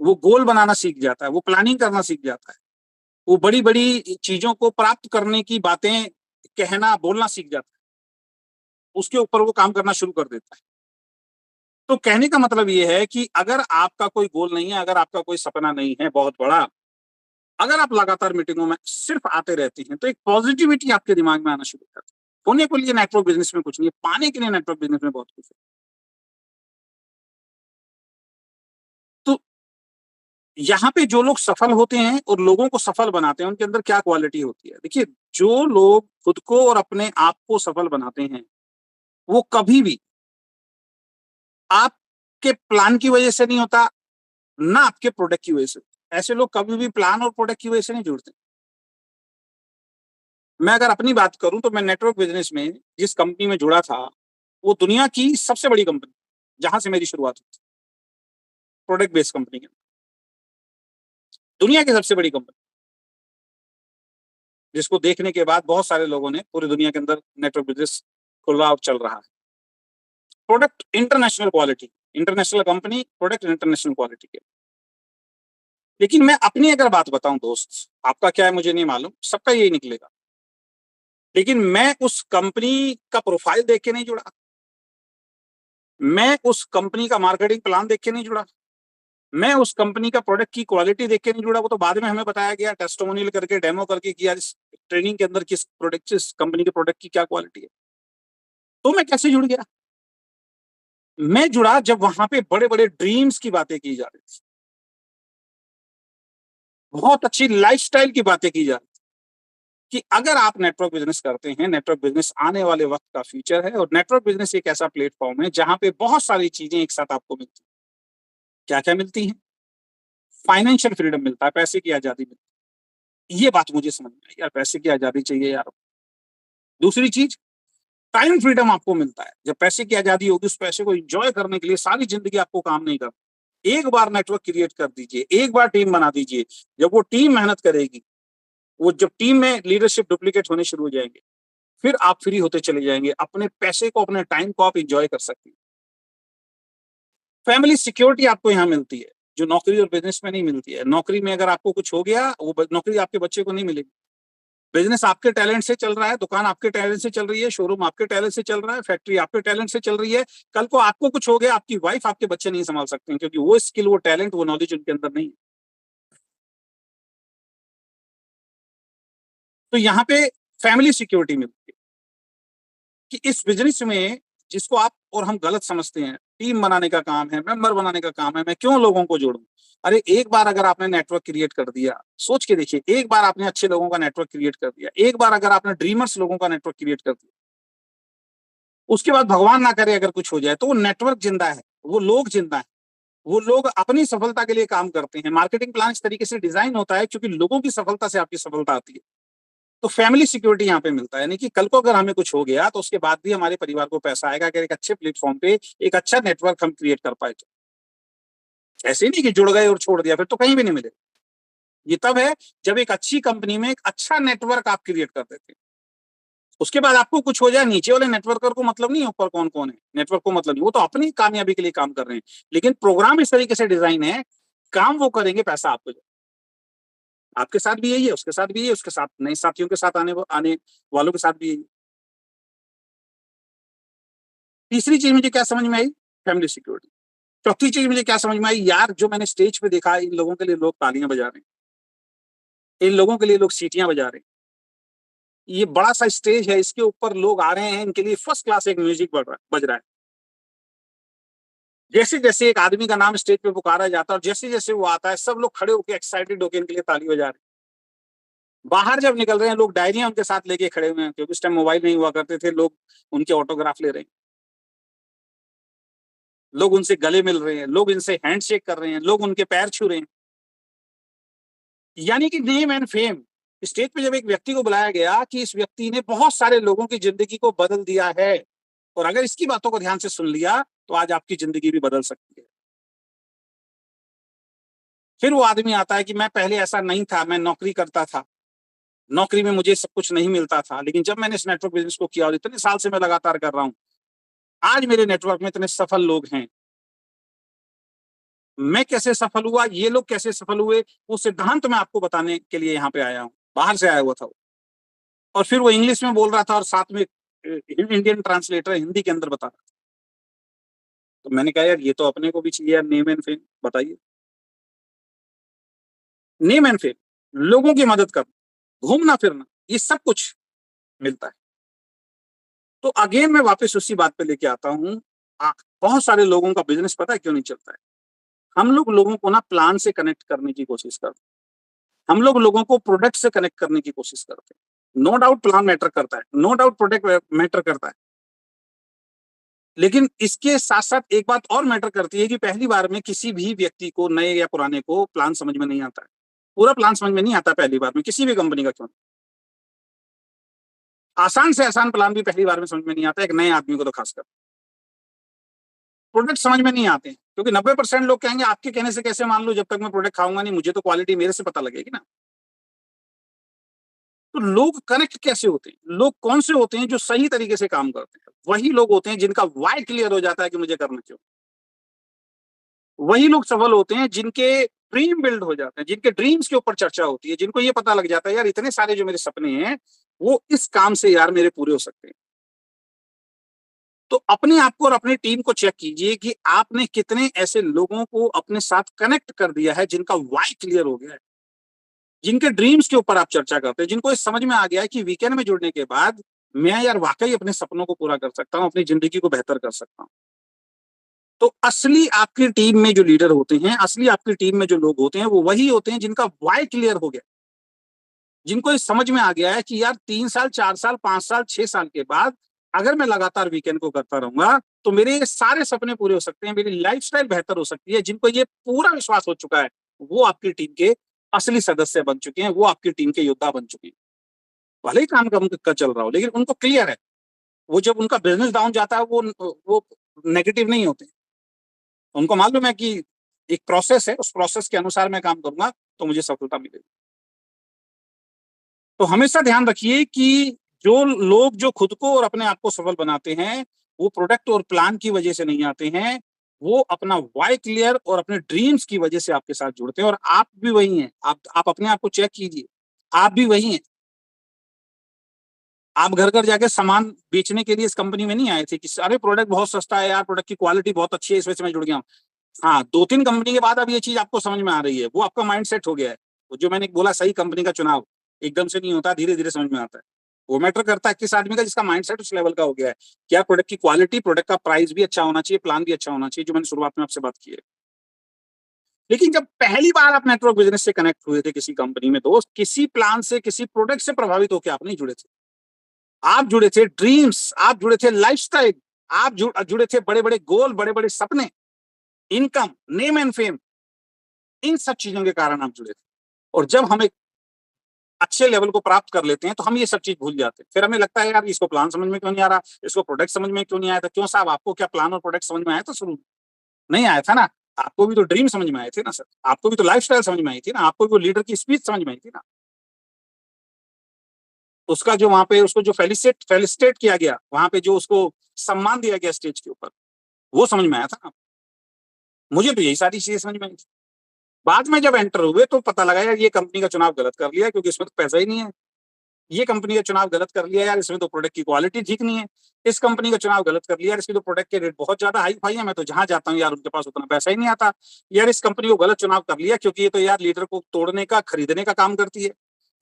वो गोल बनाना सीख जाता है, वो प्लानिंग करना सीख जाता है, वो बड़ी बड़ी चीजों को प्राप्त करने की बातें कहना बोलना सीख जाता है, उसके ऊपर वो काम करना शुरू कर देता है। तो कहने का मतलब ये है कि अगर आपका कोई गोल नहीं है, अगर आपका कोई सपना नहीं है बहुत बड़ा, अगर आप लगातार मीटिंगों में सिर्फ आते रहते हैं तो एक पॉजिटिविटी आपके दिमाग में आना शुरू हो जाती है। होने के लिए नेटवर्क बिजनेस में कुछ नहीं है, पाने के लिए नेटवर्क बिजनेस में बहुत कुछ है। तो यहाँ पे जो लोग सफल होते हैं और लोगों को सफल बनाते हैं उनके अंदर क्या क्वालिटी होती है? देखिए, जो लोग खुद को और अपने आप को सफल बनाते हैं वो कभी भी आपके प्लान की वजह से नहीं होता, ना आपके प्रोडक्ट की वजह से। ऐसे लोग कभी भी प्लान और प्रोडक्ट की वजह से नहीं जुड़ते। मैं अगर अपनी बात करूं तो मैं नेटवर्क बिजनेस में जिस कंपनी में जुड़ा था वो दुनिया की सबसे बड़ी कंपनी, जहां से मेरी शुरुआत हुई थी, प्रोडक्ट बेस्ड कंपनी के, दुनिया की सबसे बड़ी कंपनी, जिसको देखने के बाद बहुत सारे लोगों ने पूरी दुनिया के अंदर नेटवर्क बिजनेस खुल रहा और चल रहा है। Product international quality, international company, product international quality के। लेकिन मैं अपनी अगर बात बताऊं दोस्त, आपका क्या है मुझे नहीं मालूम, सबका यही निकलेगा, लेकिन मैं उस कंपनी का प्रोफाइल देख के नहीं जुड़ा, मैं उस कंपनी का मार्केटिंग प्लान देख के नहीं जुड़ा, मैं उस कंपनी का प्रोडक्ट की क्वालिटी देख के नहीं जुड़ा। वो तो बाद में हमें बताया गया टेस्टिमोनियल करके, डेमो करके कि यार इस ट्रेनिंग के अंदर किस प्रोडक्ट, इस कंपनी के प्रोडक्ट की क्या क्वालिटी है। तो मैं कैसे जुड़ गया? मैं जुड़ा जब वहां पे बड़े बड़े ड्रीम्स की बातें की जा रही थी, बहुत अच्छी लाइफस्टाइल की बातें की जा रही थी कि अगर आप नेटवर्क बिजनेस करते हैं, नेटवर्क बिजनेस आने वाले वक्त का फ्यूचर है और नेटवर्क बिजनेस एक ऐसा प्लेटफॉर्म है जहां पे बहुत सारी चीजें एक साथ आपको मिलती हैं। क्या क्या मिलती हैं? फाइनेंशियल फ्रीडम मिलता है, पैसे की आजादी मिलती है। ये बात मुझे समझ में आई यार, पैसे की आजादी चाहिए यार। दूसरी चीज, टाइम फ्रीडम आपको मिलता है। जब पैसे की आजादी होगी उस पैसे को एंजॉय करने के लिए सारी जिंदगी आपको काम नहीं करना। एक बार नेटवर्क क्रिएट कर दीजिए, एक बार टीम बना दीजिए, जब वो टीम मेहनत करेगी, वो जब टीम में लीडरशिप डुप्लीकेट होने शुरू हो जाएंगे, फिर आप फ्री होते चले जाएंगे, अपने पैसे को, अपने टाइम को आप एंजॉय कर सकते हैं। फैमिली सिक्योरिटी आपको यहाँ मिलती है, जो नौकरी और बिजनेस में नहीं मिलती है। नौकरी में अगर आपको कुछ हो गया, वो नौकरी आपके बच्चे को नहीं मिलेगी। बिजनेस आपके टैलेंट से चल रहा है, दुकान आपके टैलेंट से चल रही है, शोरूम आपके टैलेंट से चल रहा है, फैक्ट्री आपके टैलेंट से चल रही है। कल को आपको कुछ हो गया, आपकी वाइफ, आपके बच्चे नहीं संभाल सकते हैं, क्योंकि वो स्किल, वो टैलेंट, वो नॉलेज उनके अंदर नहीं है। तो यहाँ पे फैमिली सिक्योरिटी मिलती है कि इस बिजनेस में, जिसको आप और हम गलत समझते हैं, टीम बनाने का काम है, मेंबर बनाने का काम है, मैं क्यों लोगों को जोड़ूं? अरे एक बार अगर आपने नेटवर्क क्रिएट कर दिया, सोच के देखिए, एक बार आपने अच्छे लोगों का नेटवर्क क्रिएट कर दिया, एक बार अगर आपने ड्रीमर्स लोगों का नेटवर्क क्रिएट कर दिया, उसके बाद भगवान ना करे अगर कुछ हो जाए तो वो नेटवर्क जिंदा है, वो लोग जिंदा है, वो लोग अपनी सफलता के लिए काम करते हैं। मार्केटिंग प्लान इस तरीके से डिजाइन होता है क्योंकि लोगों की सफलता से आपकी सफलता आती है। तो फैमिली सिक्योरिटी यहाँ पे मिलता है, यानी कि कल को अगर हमें कुछ हो गया तो उसके बाद भी हमारे परिवार को पैसा आएगा, अगर एक अच्छे प्लेटफॉर्म पे एक अच्छा नेटवर्क हम क्रिएट कर पाए तो। ऐसे ही नहीं कि जुड़ गए और छोड़ दिया, फिर तो कहीं भी नहीं मिलेगा। ये तब है जब एक अच्छी कंपनी में एक अच्छा नेटवर्क आप क्रिएट कर देते हैं। उसके बाद आपको कुछ हो जाए, नीचे वाले नेटवर्कर को मतलब नहीं है ऊपर कौन-कौन है, नेटवर्क को मतलब नहीं, वो तो अपनी कामयाबी के लिए काम कर रहे हैं। लेकिन प्रोग्राम इस तरीके से डिज़ाइन है, काम वो करेंगे, पैसा आपको आपके साथ भी यही है, उसके साथ भी यही है, उसके साथ नए साथियों के साथ आने वालों के साथ भी यही है। तीसरी चीज़ मुझे क्या समझ में आई? Family security. चौथी चीज़ मुझे क्या समझ में आई, यार जो मैंने स्टेज पे देखा, इन लोगों के लिए लोग तालियाँ बजा रहे हैं, इन लोगों के लिए लोग सीटियाँ बजा रहे हैं। ये बड़ा-सा स्टेज है, इसके ऊपर लोग आ रहे हैं, इनके लिए फर्स्ट क्लास एक म्यूज़िक बज रहा है। जैसे-जैसे एक आदमी का नाम स्टेज पे पुकारा जाता है और जैसे-जैसे वो आता है, सब लोग खड़े होके एक्साइटेड होके इनके लिए ताली बजा रहे हैं। बाहर जब निकल रहे हैं, लोग डायरियाँ उनके साथ लेके खड़े हुए हैं, क्योंकि उस टाइम मोबाइल नहीं हुआ करते थे, लोग उनके ऑटोग्राफ ले रहे हैं। लोग उनसे गले मिल रहे हैं, लोग इनसे हैंडशेक कर रहे हैं, लोग उनके पैर छू रहे हैं। यानी कि नेम एंड फेम। स्टेज पे जब एक व्यक्ति को बुलाया गया कि इस व्यक्ति ने बहुत सारे लोगों की ज़िंदगी को बदल दिया है और अगर इसकी बातों को ध्यान से सुन लिया, तो आज आपकी ज़िंदगी भी बदल सकती है। फिर वो आदमी आता है कि मैं पहले ऐसा नहीं था, मैं नौकरी करता था। नौकरी में मुझे सब कुछ नहीं मिलता था, लेकिन जब मैंने इस नेटवर्क बिज़नेस को किया और इतने साल से मैं लगातार कर रहा हूँ, आज मेरे नेटवर्क में इतने सफल लोग हैं। मैं कैसे सफल हुआ, ये लोग कैसे सफल हुए, वो सिद्धांत मैं आपको बताने के लिए यहाँ पे आया हूँ। बाहर से आया हुआ था वो और फिर वो इंग्लिश में बोल रहा था और साथ में इंडियन ट्रांसलेटर हिंदी के अंदर बता रहा था। तो मैंने कहा यार ये तो अपने को भी चाहिए यार, नेम एंड फेम, बताइए। नेम एंड फेम, लोगों की मदद करना, घूमना-फिरना, ये सब कुछ मिलता है। तो अगेन मैं वापस उसी बात पे लेके आता हूँ। बहुत सारे लोगों का बिज़नेस पता है क्यों नहीं चलता है? हम लोग लोगों को ना प्लान से कनेक्ट करने की कोशिश करते हैं। हम लोग लोगों को प्रोडक्ट से कनेक्ट करने की कोशिश करते हैं। नो डाउट प्लान मैटर करता है, नो डाउट प्रोडक्ट मैटर करता है। लेकिन इसके साथ-साथ एक बात और मैटर करती है कि पहली बार में किसी भी व्यक्ति को, नए या पुराने को, प्लान समझ में नहीं आता है। पूरा प्लान समझ में नहीं आता पहली बार में, किसी भी कंपनी का क्यों नहीं। आसान से आसान प्लान भी पहली बार में समझ में नहीं आता, एक नए आदमी को तो खासकर। प्रोडक्ट समझ में नहीं आते हैं, क्योंकि 90% लोग कहेंगे आपके कहने से कैसे मान लूँ, जब तक मैं प्रोडक्ट खाऊँगा नहीं, मुझे तो क्वालिटी मेरे से पता लगेगी ना। तो लोग कनेक्ट कैसे होते हैं? लोग कौन से होते हैं जो सही तरीके से काम करते हैं? वही लोग होते हैं जिनका व्हाय क्लियर हो जाता है कि मुझे करना क्यों? वही लोग सफल होते हैं जिनके ड्रीम बिल्ड हो जाते हैं, जिनके ड्रीम्स के ऊपर चर्चा होती है, जिनको ये पता लग जाता है यार इतने सारे जो मेरे सपने हैं, वो इस काम से यार मेरे पूरे हो सकते हैं। तो अपने आप को और अपनी टीम को चेक कीजिए कि आपने कितने ऐसे लोगों को अपने साथ कनेक्ट कर दिया है जिनका व्हाय क्लियर हो गया है, जिनके ड्रीम्स के ऊपर आप चर्चा करते हैं, जिनको ये समझ में आ गया है कि वीकेंड में जुड़ने के बाद मैं यार वाक़ई अपने सपनों को पूरा कर सकता हूँ, अपनी ज़िंदगी को बेहतर कर सकता हूँ। तो असली आपकी टीम में जो लीडर होते हैं, असली आपकी टीम में जो लोग होते हैं, वो वही होते हैं जिनका व्हाय क्लियर हो गया। जिनको ये समझ में आ गया है कि यार 3 साल, 4 साल, 5 साल, 6 साल के बाद अगर मैं लगातार वीकेंड को करता रहूँगा, तो मेरे ये सारे सपने पूरे हो सकते हैं, मेरी लाइफ़स्टाइल बेहतर हो सकती है। जिनको ये पूरा विश्वास हो चुका है, वो आपकी टीम के असली सदस्य बन चुके हैं, वो आपकी टीम के योद्धा बन चुके हैं। भले ही काम कम का चल रहा हो, लेकिन उनको क्लियर है। वो जब उनका बिज़नेस डाउन जाता है, वो नेगेटिव नहीं होते। उनको मालूम है कि एक प्रोसेस है, उस प्रोसेस के अनुसार मैं काम करूँगा, तो मुझे सफलता मिलेगी। तो हमेशा ध्यान रखिए कि जो लोग जो खुद को और अपने आप को सफल बनाते हैं, वो प्रोडक्ट और प्लान की वजह से नहीं आते हैं, वो अपना व्हाय क्लियर और अपने ड्रीम्स की वजह से आपके साथ जुड़ते हैं और आप भी वही हैं। आप अपने आप को चेक कीजिए, आप भी वही हैं। आप घर-घर जाके सामान बेचने के लिए इस कंपनी में नहीं आए थे कि अरे! प्रोडक्ट बहुत सस्ता है यार, प्रोडक्ट की क्वालिटी बहुत अच्छी है, इस वजह से मैं जुड़ गया हूँ। हाँ, 2-3 कंपनी के बाद अब ये चीज़ आपको समझ में आ रही है, वो आपका माइंडसेट हो गया है। वो जो मैंने बोला सही कंपनी का चुनाव, एकदम से नहीं होता, धीरे-धीरे समझ में आता है। वो मैटर करता है किस आदमी का जिसका माइंडसेट उस लेवल का हो गया है। क्या प्रोडक्ट की क्वालिटी, प्रोडक्ट का प्राइस भी अच्छा होना चाहिए, प्लान भी अच्छा होना चाहिए, जो मैंने शुरुआत में आपसे बात की है। लेकिन जब पहली बार आप नेटवर्क बिज़नेस से कनेक्ट हुए थे किसी कंपनी में दोस्त, किसी प्लान से, किसी प्रोडक्ट से प्रभावित होके आप नहीं जुड़े थे। आप जुड़े थे ड्रीम्स, आप जुड़े थे लाइफ़स्टाइल, आप जुड़े थे बड़े-बड़े गोल, बड़े-बड़े सपने, इनकम, नेम एंड फेम, इन सब चीज़ों के कारण आप जुड़े थे। और जब हम एक अच्छे लेवल को प्राप्त कर लेते हैं, तो हम ये सब चीज़ भूल जाते हैं। फिर हमें लगता है यार इसको प्लान समझ में क्यों नहीं आ रहा, इसको प्रोडक्ट समझ में क्यों नहीं आया था? क्यों साहब आपको क्या प्लान और प्रोडक्ट समझ में आया था शुरू में? नहीं आया था ना? आपको भी तो ड्रीम समझ में आए थे ना सर, आपको भी तो लाइफ़स्टाइल समझ में आई थी ना, आपको भी वो लीडर की स्पीच समझ में आई थी ना। उसका जो वहां पे उसको जो फेलिसिटेट किया गया, वहां पे जो उसको सम्मान दिया गया स्टेज के ऊपर, वो समझ में आया था ना। मुझे तो यही सारी चीजें समझ में आई। बाद में जब एंटर हुए तो पता लगा यार ये कंपनी का चुनाव गलत कर लिया, क्योंकि इसमें तो पैसा ही नहीं है। ये कंपनी का चुनाव गलत कर लिया यार, इसमें तो प्रोडक्ट की क्वालिटी ठीक नहीं है। इस कंपनी का चुनाव गलत कर लिया यार, इसकी तो प्रोडक्ट के रेट बहुत ज्यादा हाई फाई है, मैं तो जहां जाता हूँ यार उनके पास उतना पैसा ही नहीं आता। यार इस कंपनी को गलत चुनाव कर लिया, क्योंकि ये तो यार लीडर को तोड़ने का, खरीदने का काम करती है।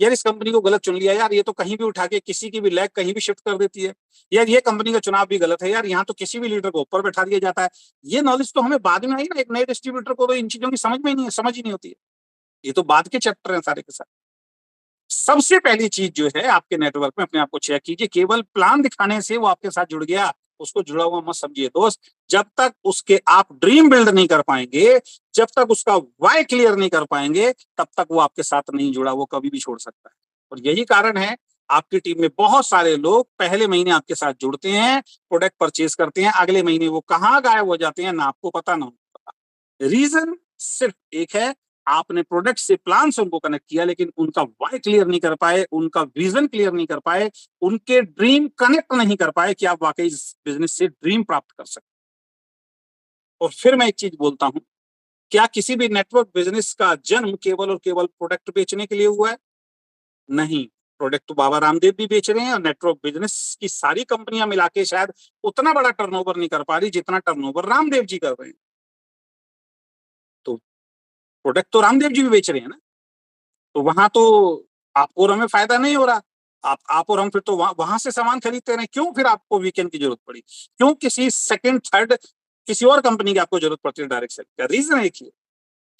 यार इस कंपनी को गलत चुन लिया यार, ये तो कहीं भी उठा के किसी की भी लैग कहीं भी शिफ्ट कर देती है। यार ये कंपनी का चुनाव भी गलत है यार, यहाँ तो किसी भी लीडर को ऊपर बैठा दिया जाता है। ये नॉलेज तो हमें बाद में आई ना, एक नए डिस्ट्रीब्यूटर को तो इन चीजों की समझ में ही नहीं है, समझ ही नहीं होती है। ये तो बाद के चैप्टर हैं सारे के सारे। सबसे पहली चीज जो है, आपके नेटवर्क में अपने आप को चेक कीजिए। केवल प्लान दिखाने से वो आपके साथ जुड़ गया, उसको जुड़ा हुआ मत समझिए दोस्त। जब तक उसके आप ड्रीम बिल्ड नहीं कर पाएंगे, जब तक उसका वाई क्लियर नहीं कर पाएंगे, तब तक वो आपके साथ नहीं जुड़ा, वो कभी भी छोड़ सकता है। और यही कारण है आपकी टीम में बहुत सारे लोग पहले महीने आपके साथ जुड़ते हैं, प्रोडक्ट परचेज करते हैं, अगले महीने वो कहाँ गायब हो जाते हैं, ना आपको पता ना उनको पता। रीजन सिर्फ एक है, आपने प्रोडक्ट से, प्लान से उनको कनेक्ट किया, लेकिन उनका वाई क्लियर नहीं कर पाए, उनका विजन क्लियर नहीं कर पाए, उनके ड्रीम कनेक्ट नहीं कर पाए कि आप वाकई इस बिजनेस से ड्रीम प्राप्त कर सकते। और फिर मैं एक चीज बोलता हूं, क्या किसी भी नेटवर्क बिजनेस का जन्म केवल और केवल प्रोडक्ट बेचने के लिए हुआ है? नहीं। प्रोडक्ट तो बाबा रामदेव भी बेच रहे हैं, और नेटवर्क बिजनेस की सारी कंपनियां मिला के शायद उतना बड़ा टर्नओवर नहीं कर पा रही जितना टर्नओवर रामदेव जी कर रहे हैं। तो प्रोडक्ट तो रामदेव जी भी बेच रहे हैं ना, तो वहां तो आपको और हमें फायदा नहीं हो रहा। आप और हम फिर तो वहां से सामान खरीदते रहे, क्यों फिर आपको वीकेंड की जरूरत पड़ी? क्यों किसी सेकंड थर्ड किसी और कंपनी की आपको जरूरत पड़ती है डायरेक्ट सेल का? रीजन एक ही है,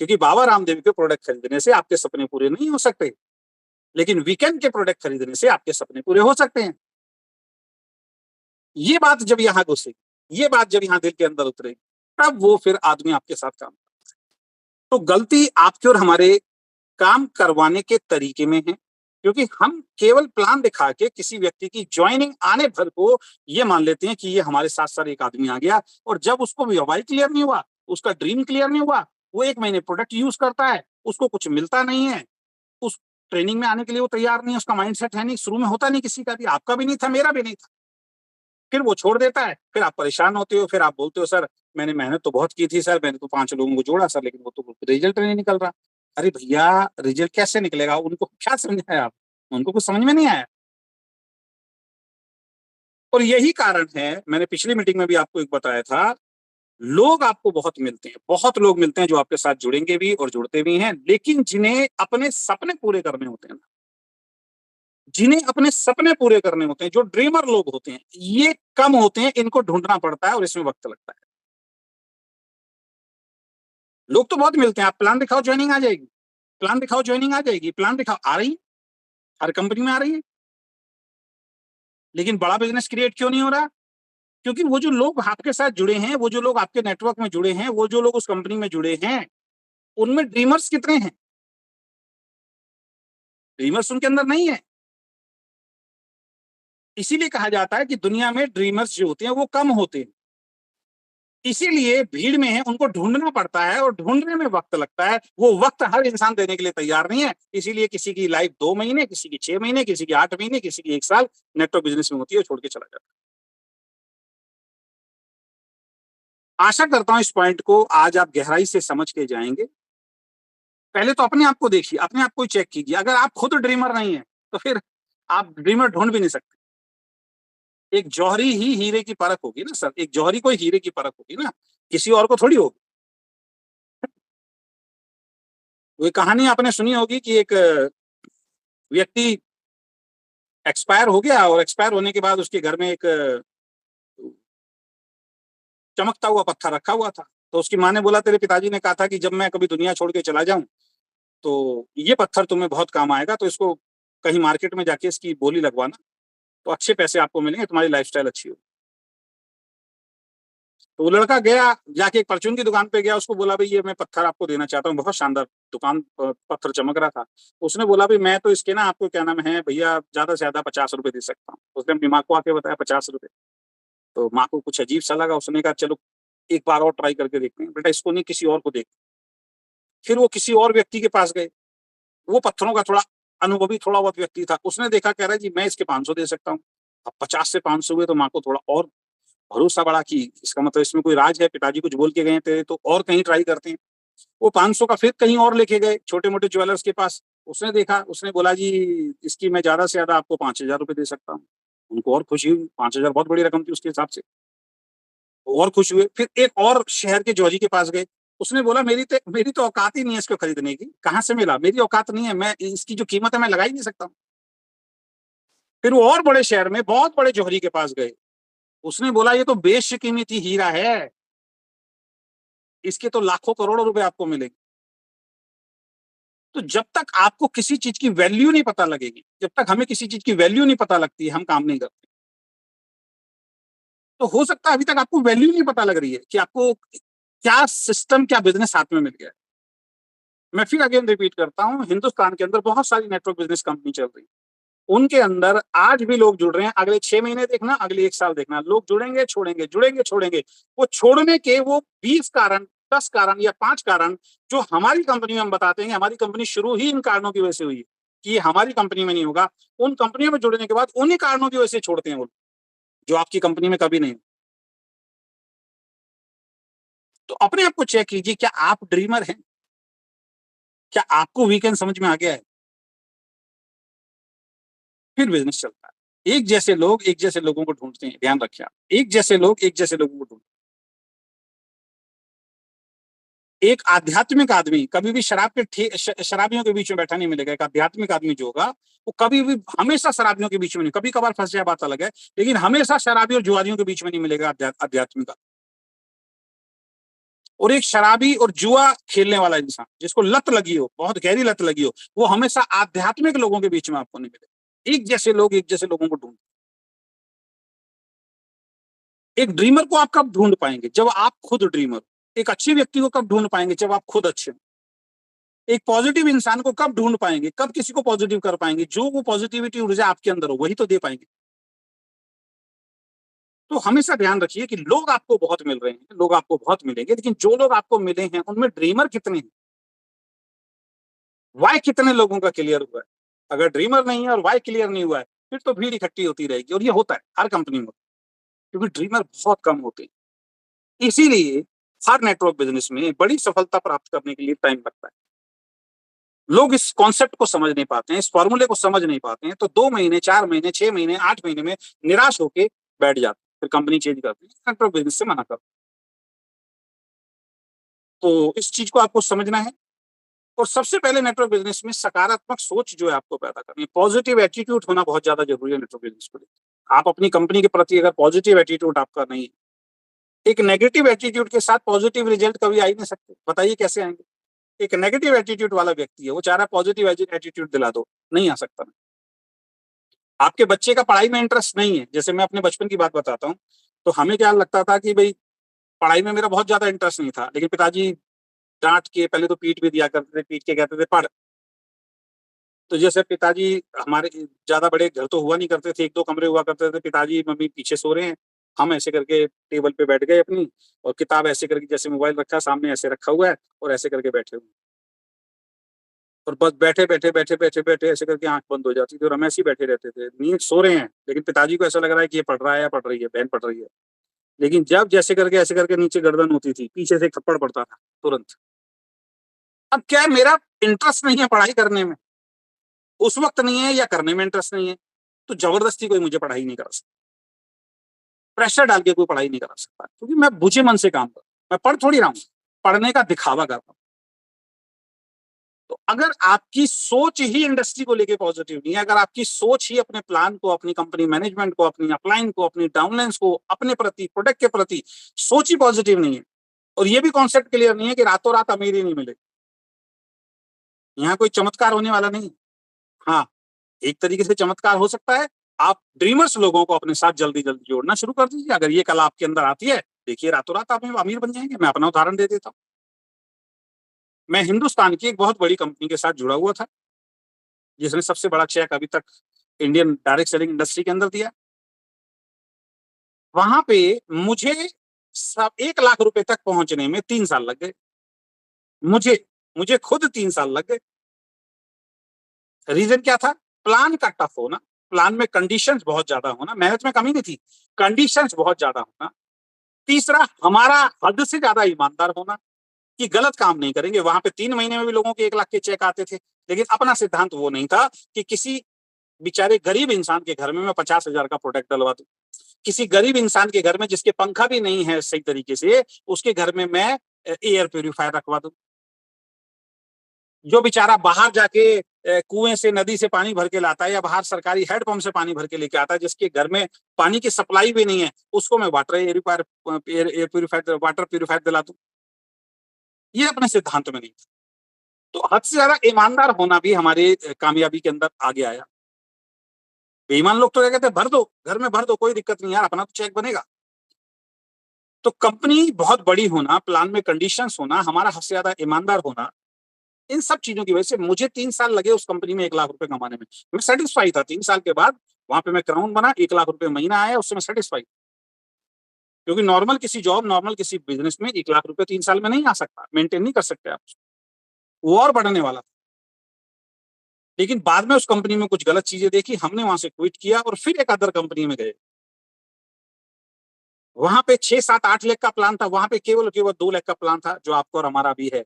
क्योंकि बाबा रामदेव के प्रोडक्ट खरीदने से आपके सपने पूरे नहीं हो सकते, लेकिन वीकेंड के प्रोडक्ट खरीदने से आपके सपने पूरे हो सकते हैं। ये बात जब यहाँ घुसेगी, ये बात जब यहाँ दिल के अंदर उतरेगी, तब वो फिर आदमी आपके साथ काम। तो गलती आपके और हमारे काम करवाने के तरीके में है, क्योंकि हम केवल प्लान दिखा के किसी व्यक्ति की ज्वाइनिंग आने भर को ये मान लेते हैं कि ये हमारे साथ साथ एक आदमी आ गया, और जब उसको वाई क्लियर नहीं हुआ, उसका ड्रीम क्लियर नहीं हुआ, वो 1 महीने प्रोडक्ट यूज करता है, उसको कुछ मिलता नहीं है, उस ट्रेनिंग में आने के लिए वो तैयार नहीं है, उसका माइंडसेट है नहीं, शुरू में होता नहीं किसी का भी, आपका भी नहीं था, मेरा भी नहीं था। फिर वो छोड़ देता है, फिर आप परेशान होते हो, फिर आप बोलते हो सर मैंने मेहनत तो बहुत की थी सर, मैंने तो 5 लोगों को जोड़ा सर, लेकिन वो तो रिजल्ट नहीं निकल रहा। अरे भैया, रिजल्ट कैसे निकलेगा? उनको क्या समझाया आप? उनको कुछ समझ में नहीं आया। और यही कारण है, मैंने पिछली मीटिंग में भी आपको एक बताया था, लोग आपको बहुत मिलते हैं, बहुत लोग मिलते हैं जो आपके साथ जुड़ेंगे भी और जुड़ते भी हैं, लेकिन जिन्हें अपने सपने पूरे करने होते हैं ना, जिन्हें अपने सपने पूरे करने होते हैं, जो ड्रीमर लोग होते हैं, ये कम होते हैं, इनको ढूंढना पड़ता है और इसमें वक्त लगता है। लोग तो बहुत मिलते हैं, आप प्लान दिखाओ ज्वाइनिंग आ जाएगी, प्लान दिखाओ ज्वाइनिंग आ जाएगी, प्लान दिखाओ, आ रही है, हर कंपनी में आ रही है। लेकिन बड़ा बिजनेस क्रिएट क्यों नहीं हो रहा? क्योंकि वो जो लोग आपके साथ जुड़े हैं, वो जो लोग आपके नेटवर्क में जुड़े हैं, वो जो लोग उस कंपनी में जुड़े हैं, उनमें ड्रीमर्स कितने हैं? ड्रीमर्स उनके अंदर नहीं है। इसीलिए कहा जाता है कि दुनिया में ड्रीमर्स जो होते हैं वो कम होते हैं। इसीलिए भीड़ में है, उनको ढूंढना पड़ता है, और ढूंढने में वक्त लगता है। वो वक्त हर इंसान देने के लिए तैयार नहीं है। इसीलिए किसी की लाइफ 2 महीने, किसी की 6 महीने, किसी की 8 महीने, किसी की 1 साल नेटवर्क बिजनेस में होती है, छोड़ के चला जाता है। आशा करता हूं इस पॉइंट को आज आप गहराई से समझ के जाएंगे। पहले तो अपने आप को देखिए, अपने आप को चेक कीजिए। अगर आप खुद ड्रीमर नहीं है, तो फिर आप ड्रीमर ढूंढ भी नहीं सकते। एक जौहरी ही हीरे की परख होगी ना सर, एक जौहरी को हीरे की परख होगी ना, किसी और को थोड़ी होगी। वो कहानी आपने सुनी होगी कि एक व्यक्ति एक्सपायर हो गया, और एक्सपायर होने के बाद उसके घर में एक चमकता हुआ पत्थर रखा हुआ था। तो उसकी माँ ने बोला, तेरे पिताजी ने कहा था कि जब मैं कभी दुनिया छोड़ के चला जाऊं, तो ये पत्थर तुम्हें बहुत काम आएगा, तो इसको कहीं मार्केट में जाके इसकी बोली लगवाना, तो अच्छे पैसे आपको मिलेंगे, तुम्हारी लाइफस्टाइल अच्छी होगी। तो वो लड़का गया, जाके एक परचून की दुकान पे गया, उसको बोला भाई ये मैं पत्थर आपको देना चाहता हूँ, बहुत शानदार दुकान, पत्थर चमक रहा था। उसने बोला भाई मैं तो इसके ना, आपको क्या नाम है भैया, ज्यादा से ज्यादा 50 रुपए दे सकता हूँ। उसने अपनी माँ को आके बताया 50 रुपए। तो माँ को कुछ अजीब सा लगा, उसने कहा चलो एक बार और ट्राई करके देखते हैं, बेटा इसको नहीं किसी और को देख। फिर वो किसी और व्यक्ति के पास गए, वो पत्थरों का थोड़ा अनुभवी थोड़ा बहुत व्यक्ति था, उसने देखा, कह रहा है जी मैं इसके 500 दे सकता हूँ। अब 50 से 500 हुए तो माँ को थोड़ा और भरोसा बढ़ा कि इसका मतलब इसमें कोई राज है, पिताजी कुछ बोल के गए थे तो और कहीं ट्राई करते हैं। वो 500 का फिर कहीं और लेके गए छोटे मोटे ज्वेलर्स के पास। उसने देखा, उसने बोला जी इसकी मैं ज्यादा से ज्यादा आपको 5,000 रुपये दे सकता हूँ। उनको और खुशी हुई, 5,000 बहुत बड़ी रकम थी उसके हिसाब से। वो और खुश हुए, फिर एक और शहर के जॉजी के पास गए। उसने बोला मेरी तो औकात ही नहीं है इसको खरीदने की, कहाँ से मिला, मेरी औकात नहीं है, मैं इसकी जो कीमत है मैं लगा ही नहीं सकता। फिर वो और बड़े शहर में बहुत बड़े जौहरी के पास गए। उसने बोला ये तो बेशकीमती हीरा है, इसके तो लाखों करोड़ों रुपए आपको मिलेंगे। तो जब तक आपको किसी चीज की वैल्यू नहीं पता लगेगी, जब तक हमें किसी चीज की वैल्यू नहीं पता लगती है, हम काम नहीं करते। तो हो सकता है अभी तक आपको वैल्यू नहीं पता लग रही है कि आपको क्या सिस्टम, क्या बिजनेस हाथ में मिल गया है। मैं फिर अगेन रिपीट करता हूं, हिंदुस्तान के अंदर बहुत सारी नेटवर्क बिजनेस कंपनी चल रही है। उनके अंदर आज भी लोग जुड़ रहे हैं। अगले 6 महीने देखना, अगले 1 साल देखना, लोग जुड़ेंगे छोड़ेंगे, जुड़ेंगे छोड़ेंगे। वो छोड़ने के वो 20 कारण, 10 कारण या 5 कारण जो हमारी कंपनी में हम बताते हैं, हमारी कंपनी शुरू ही इन कारणों की वजह से हुई है कि हमारी कंपनी में नहीं होगा। उन कंपनियों में जुड़ने के बाद उन्हीं कारणों की वजह से छोड़ते हैं वो, जो आपकी कंपनी में कभी नहीं। तो अपने आप को चेक कीजिए, क्या आप ड्रीमर हैं? क्या आपको वीकेंड समझ में आ गया है? फिर बिजनेस चलता है। एक जैसे लोग एक जैसे लोगों को ढूंढते हैं, ध्यान रखिए आप। एक जैसे लोग एक जैसे लोगों को ढूंढते हैं। एक आध्यात्मिक आदमी कभी भी शराबियों के बीच में बैठा नहीं मिलेगा। एक आध्यात्मिक आदमी जो होगा वो कभी भी, हमेशा शराबियों के बीच में नहीं, कभी कभार फंस जाए बात अलग है, लेकिन हमेशा शराबी और जुआरियों के बीच में नहीं मिलेगा आध्यात्मिक। और एक शराबी और जुआ खेलने वाला इंसान जिसको लत लगी हो, बहुत गहरी लत लगी हो, वो हमेशा आध्यात्मिक लोगों के बीच में आपको नहीं मिलेगा। एक जैसे लोग एक जैसे लोगों को ढूंढ। एक ड्रीमर को आप कब ढूंढ पाएंगे? जब आप खुद ड्रीमर। एक अच्छे व्यक्ति को कब ढूंढ पाएंगे? जब आप खुद अच्छे हो। एक पॉजिटिव इंसान को कब ढूंढ पाएंगे? कब किसी को पॉजिटिव कर पाएंगे? जो वो पॉजिटिविटी ऊर्जा आपके अंदर हो वही तो दे पाएंगे। तो हमेशा ध्यान रखिए कि लोग आपको बहुत मिल रहे हैं, लोग आपको बहुत मिलेंगे, लेकिन जो लोग आपको मिले हैं उनमें ड्रीमर कितने हैं, वाई कितने लोगों का क्लियर हुआ है। अगर ड्रीमर नहीं है और वाई क्लियर नहीं हुआ है, फिर तो भीड़ इकट्ठी होती रहेगी, और ये होता है हर कंपनी में, क्योंकि ड्रीमर बहुत कम होते हैं। इसीलिए हर नेटवर्क बिजनेस में बड़ी सफलता प्राप्त करने के लिए टाइम लगता है। लोग इस कॉन्सेप्ट को समझ नहीं पाते हैं, इस फॉर्मूले को समझ नहीं पाते हैं, तो 2 महीने, 4 महीने, 6 महीने, 8 महीने में निराश होकर बैठ जाते हैं, फिर कंपनी चेंज करते हैं, नेटवर्क बिजनेस से मना करते हैं। तो इस चीज को आपको समझना है। और सबसे पहले नेटवर्क बिजनेस में सकारात्मक सोच जो है आपको पैदा करनी है, पॉजिटिव एटीट्यूड होना बहुत ज्यादा जरूरी है नेटवर्क बिजनेस को लेकर। आप अपनी कंपनी के प्रति अगर पॉजिटिव एटीट्यूड आपका नहीं है, एक नेगेटिव एटीट्यूड के साथ पॉजिटिव रिजल्ट कभी आ ही नहीं सकते। बताइए कैसे आएंगे? एक नेगेटिव एटीट्यूड वाला व्यक्ति है, वो चाह रहा है पॉजिटिव एटीट्यूड दिला दो, नहीं आ सकता। आपके बच्चे का पढ़ाई में इंटरेस्ट नहीं है, जैसे मैं अपने बचपन की बात बताता हूँ, तो हमें क्या लगता था कि भाई पढ़ाई में मेरा बहुत ज्यादा इंटरेस्ट नहीं था, लेकिन पिताजी डांट के पहले तो पीट भी दिया करते थे, पीट के कहते थे पढ़। तो जैसे पिताजी हमारे, ज्यादा बड़े घर तो हुआ नहीं करते थे, 1-2 कमरे हुआ करते थे, पिताजी मम्मी पीछे सो रहे हैं, हम ऐसे करके टेबल पे बैठ गए अपनी, और किताब ऐसे करके, जैसे मोबाइल रखा सामने ऐसे रखा हुआ है, और ऐसे करके बैठे हुए, और बस बैठे बैठे बैठे बैठे बैठे ऐसे करके आंख बंद हो जाती थी, और हम ऐसे ही बैठे रहते थे, नींद सो रहे हैं, लेकिन पिताजी को ऐसा लग रहा है कि ये पढ़ रहा है या पढ़ रही है, बहन पढ़ रही है। लेकिन जब जैसे करके ऐसे करके नीचे गर्दन होती थी, पीछे से एक थप्पड़ पड़ता था तुरंत। अब क्या है, मेरा इंटरेस्ट नहीं है पढ़ाई करने में, उस वक्त नहीं है, या करने में इंटरेस्ट नहीं है, तो जबरदस्ती कोई मुझे पढ़ाई नहीं करा सकता, प्रेशर डाल के कोई पढ़ाई नहीं करा सकता, क्योंकि मैं बुझे मन से काम कर, मैं पढ़ थोड़ी रहा हूँ, पढ़ने का दिखावा कर रहा हूँ। तो अगर आपकी सोच ही इंडस्ट्री को लेके पॉजिटिव नहीं है, अगर आपकी सोच ही अपने प्लान को, अपनी कंपनी मैनेजमेंट को, अपनी अपलाइन को, अपनी डाउनलाइंस को, अपने प्रति, प्रोडक्ट के प्रति सोच ही पॉजिटिव नहीं है, और ये भी कॉन्सेप्ट क्लियर नहीं है कि रातों रात अमीरी नहीं मिलेगी, यहाँ कोई चमत्कार होने वाला नहीं। हाँ, एक तरीके से चमत्कार हो सकता है, आप ड्रीमर्स लोगों को अपने साथ जल्दी जल्दी जोड़ना शुरू कर दीजिए। अगर ये कला आपके अंदर आती है, देखिए रातों रात आप अमीर बन जाएंगे। मैं अपना उदाहरण दे देता हूँ। मैं हिंदुस्तान की एक बहुत बड़ी कंपनी के साथ जुड़ा हुआ था, जिसने सबसे बड़ा चेक अभी तक इंडियन डायरेक्ट सेलिंग इंडस्ट्री के अंदर दिया। वहां पे मुझे सब 1 लाख रुपए तक पहुंचने में 3 साल लग गए। मुझे मुझे खुद 3 साल लग गए। रीजन क्या था? प्लान का टफ होना, प्लान में कंडीशंस बहुत ज्यादा होना, मेहनत में कमी नहीं थी, कंडीशंस बहुत ज्यादा होना। तीसरा, हमारा हद से ज्यादा ईमानदार होना कि गलत काम नहीं करेंगे। वहां पे 3 महीने में भी लोगों के 1 लाख के चेक आते थे, लेकिन अपना सिद्धांत वो नहीं था कि किसी बेचारे गरीब इंसान के घर में मैं 50,000 का प्रोडक्ट डलवा दूं, किसी गरीब इंसान के घर में जिसके पंखा भी नहीं है सही तरीके से, उसके घर में मैं एयर प्यूरिफायर रखवा दूं। जो बेचारा बाहर जाके कुएं से, नदी से पानी भर के लाता है, या बाहर सरकारी हैंडपंप से पानी भर के लेके आता है, जिसके घर में पानी की सप्लाई भी नहीं है, उसको मैं एयर प्यूरिफायर, वाटर प्यूरिफायर दिला दूं। ये अपने सिद्धांत में नहीं। तो हद से ज्यादा ईमानदार होना भी हमारे कामयाबी के अंदर आगे आया। बेईमान लोग तो क्या कहते हैं, भर दो, घर में भर दो, कोई दिक्कत नहीं यार, अपना तो चेक बनेगा। तो कंपनी बहुत बड़ी होना, प्लान में कंडीशंस होना, हमारा हद से ज्यादा ईमानदार होना, इन सब चीजों की वजह से मुझे 3 साल लगे उस कंपनी में 1 लाख रुपए कमाने में। मैं सेटिस्फाई था। 3 साल के बाद वहां पे मैं क्राउन बना, 1 लाख रुपए महीना आया, उससे मैं सेटिस्फाई। क्योंकि नॉर्मल किसी जॉब, नॉर्मल किसी बिजनेस में 1 लाख रुपए 3 साल में नहीं आ सकता, मेंटेन नहीं कर सकते आप। वो और बढ़ने वाला था। लेकिन बाद में उस कंपनी में कुछ गलत चीजें देखी, हमने वहां से क्विट किया और फिर एक अदर कंपनी में गए। वहां पे 6, 7, 8 लाख का प्लान था, वहां पे केवल केवल 2 लाख का प्लान था, जो आपको और हमारा भी है।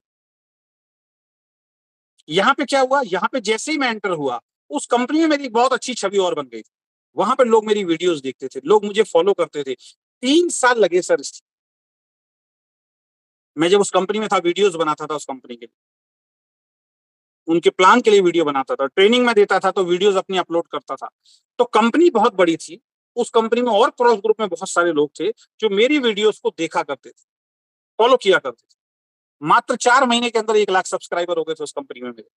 यहाँ पे क्या हुआ, यहाँ पे जैसे ही मैं एंटर हुआ, उस कंपनी में मेरी बहुत अच्छी छवि और बन गई थी। वहां पे लोग मेरी वीडियोस देखते थे, लोग मुझे फॉलो करते थे। 3 साल लगे सर। मैं जब उस कंपनी में था, वीडियोस बनाता था उस कंपनी के लिए, उनके प्लान के लिए वीडियो बनाता था, ट्रेनिंग में देता था, तो वीडियोस अपनी अपलोड करता था। तो कंपनी बहुत बड़ी थी। उस कंपनी में और क्रॉस ग्रुप में बहुत सारे लोग थे जो मेरी वीडियोस को देखा करते थे, फॉलो किया करते थे। मात्र 4 महीने के अंदर 1 लाख सब्सक्राइबर हो गए थे उस कंपनी में मेरे।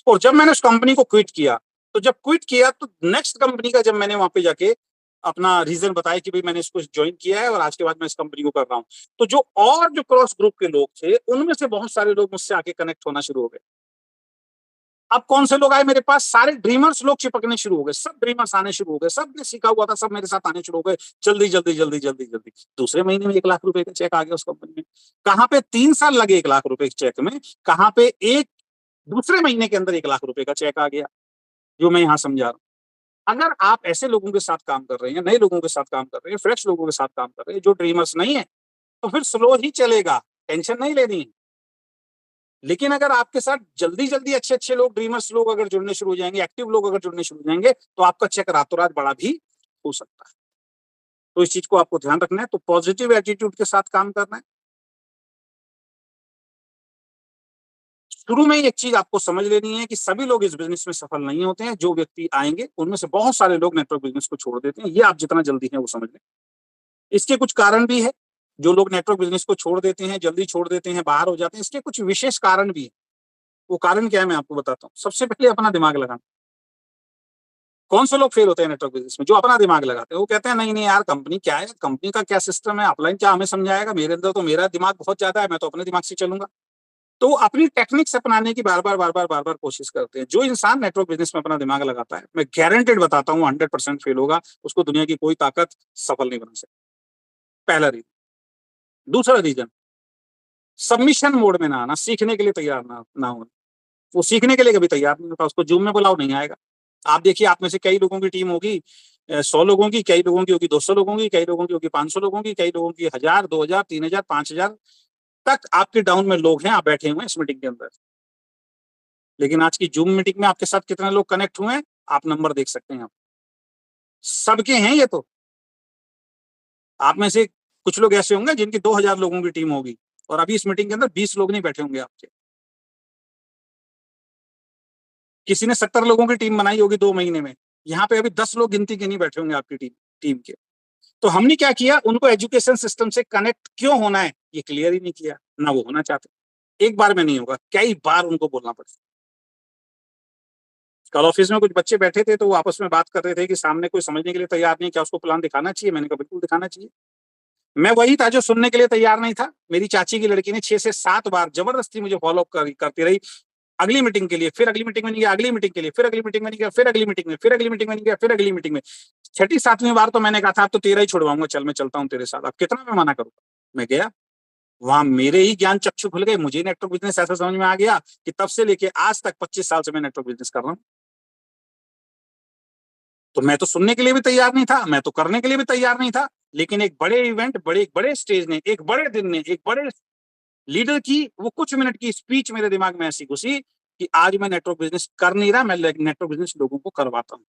और जब मैंने उस कंपनी को क्विट किया, तो जब क्विट किया तो नेक्स्ट कंपनी का जब मैंने वहां पे जाके अपना रीजन बताया कि भाई मैंने इसको ज्वाइन किया है और आज के बाद मैं इस कंपनी को कर रहा हूँ, तो जो क्रॉस ग्रुप के लोग थे, उनमें से बहुत सारे लोग मुझसे आके कनेक्ट होना शुरू हो गए। अब कौन से लोग आए मेरे पास? सारे ड्रीमर्स लोग चिपकने शुरू हो गए, सब ड्रीमर्स आने शुरू हो गए, सब ने सीखा हुआ था, सब मेरे साथ आने शुरू हो गए। जल्दी जल्दी जल्दी जल्दी जल्दी दूसरे महीने में 1 लाख रुपए का चेक आ गया उस कंपनी में। कहाँ पे 3 साल लगे 1 लाख रुपए के चेक में, कहाँ पे एक दूसरे महीने के अंदर 1 लाख रुपए का चेक आ गया, जो मैं यहाँ समझा रहा हूँ। अगर आप ऐसे लोगों के साथ काम कर रहे हैं, नए लोगों के साथ काम कर रहे हैं, फ्रेश लोगों के साथ काम कर रहे हैं, जो ड्रीमर्स नहीं है, तो फिर स्लो ही चलेगा, टेंशन नहीं लेनी है। लेकिन अगर आपके साथ जल्दी जल्दी अच्छे अच्छे लोग, ड्रीमर्स लोग अगर जुड़ने शुरू हो जाएंगे, एक्टिव लोग अगर जुड़ने शुरू हो जाएंगे, तो आपका चेक रातों रात बड़ा भी हो सकता है। तो इस चीज को आपको ध्यान रखना है। तो पॉजिटिव एटीट्यूड के साथ काम करना है। शुरू में ही एक चीज आपको समझ लेनी है कि सभी लोग इस बिजनेस में सफल नहीं होते हैं। जो व्यक्ति आएंगे, उनमें से बहुत सारे लोग नेटवर्क बिजनेस को छोड़ देते हैं। ये आप जितना जल्दी है वो समझ लें। इसके कुछ कारण भी है। जो लोग नेटवर्क बिजनेस को छोड़ देते हैं, जल्दी छोड़ देते हैं, बाहर हो जाते हैं, इसके कुछ विशेष कारण भी है। वो कारण क्या है मैं आपको बताता हूँ। सबसे पहले अपना दिमाग लगाना। कौन से लोग फेल होते हैं नेटवर्क बिजनेस में? जो अपना दिमाग लगाते हैं। वो कहते हैं नहीं नहीं यार, कंपनी क्या है, कंपनी का क्या सिस्टम है, अपलाइन क्या हमें समझाएगा, मेरे अंदर तो मेरा दिमाग बहुत ज्यादा है, मैं तो अपने दिमाग से चलूंगा। तो अपनी टेक्निक्स अपनाने की बार बार कोशिश करते हैं। जो इंसान नेटवर्क बिजनेस में अपना दिमाग लगाता है, मैं गारंटेड बताता हूँ 100% फेल होगा। उसको दुनिया की कोई ताकत सफल नहीं बना सकती। पहला रीजन। दूसरा रीजन, सबमिशन मोड में ना आना, सीखने के लिए तैयार ना होना। वो सीखने के लिए कभी तैयार नहीं होता। उसको जूम में बुलाओ, नहीं आएगा। आप देखिए, आप में से कई लोगों की टीम होगी 100 लोगों की, कई लोगों की होगी 200 लोगों की, कई लोगों की होगी 500 लोगों की, कई लोगों की 1000, 2000, 3000, 5000 तक आपके डाउन में लोग हैं। आप बैठे हुए हैं इस मीटिंग के अंदर। लेकिन आज की जूम मीटिंग में आपके साथ कितने लोग कनेक्ट हुए हैं, आप नंबर देख सकते हैं। आप सबके हैं ये तो। आप में से कुछ लोग ऐसे होंगे जिनकी 2000 लोगों की टीम होगी, और अभी इस मीटिंग के अंदर 20 लोग नहीं बैठे होंगे आपके। किसी ने 70 लोगों की टीम बनाई होगी 2 महीने में। यहाँ पे अभी 10 लोग गिनती के नहीं बैठे होंगे आपकी टीम के। तो हमने क्या किया, उनको एजुकेशन सिस्टम से कनेक्ट क्यों होना है ये क्लियर ही नहीं किया, ना वो होना चाहते। एक बार में नहीं होगा, कई बार उनको बोलना पड़ेगा। कल ऑफिस में कुछ बच्चे बैठे थे, तो वो आपस में बात कर रहे थे कि सामने कोई समझने के लिए तैयार नहीं, क्या उसको प्लान दिखाना चाहिए? मैंने कहा बिल्कुल दिखाना चाहिए। मैं वही था जो सुनने के लिए तैयार नहीं था। मेरी चाची की लड़की ने 6 से 7 बार जबरदस्ती मुझे फॉलो करती रही। अगली मीटिंग के लिए, फिर अगली मीटिंग में नहीं गया, अगली मीटिंग के लिए, फिर अगली मीटिंग में नहीं गया, फिर अगली मीटिंग में, फिर अगली मीटिंग में नहीं गया, फिर अगली मीटिंग में। 6ठी 7वीं बार तो मैंने कहा था अब तो तेरा ही छुड़वाऊंगा, चल मैं चलता हूँ तेरे साथ, अब कितना मैं मना करूंगा। मैं गया। वहां मेरे ही ज्ञान चक्षु खुल गए, मुझे नेटवर्क बिजनेस ऐसा समझ में आ गया कि तब से लेके आज तक 25 साल से मैं नेटवर्क बिजनेस कर रहा हूं। तो मैं तो सुनने के लिए भी तैयार नहीं था, मैं तो करने के लिए भी तैयार नहीं था, लेकिन एक बड़े इवेंट, एक बड़े स्टेज ने, एक बड़े दिन ने, एक बड़े लीडर की वो कुछ मिनट की स्पीच मेरे दिमाग में ऐसी घुसी कि आज मैं नेटवर्क बिजनेस कर नहीं रहा, मैं नेटवर्क बिजनेस लोगों को करवाता हूं।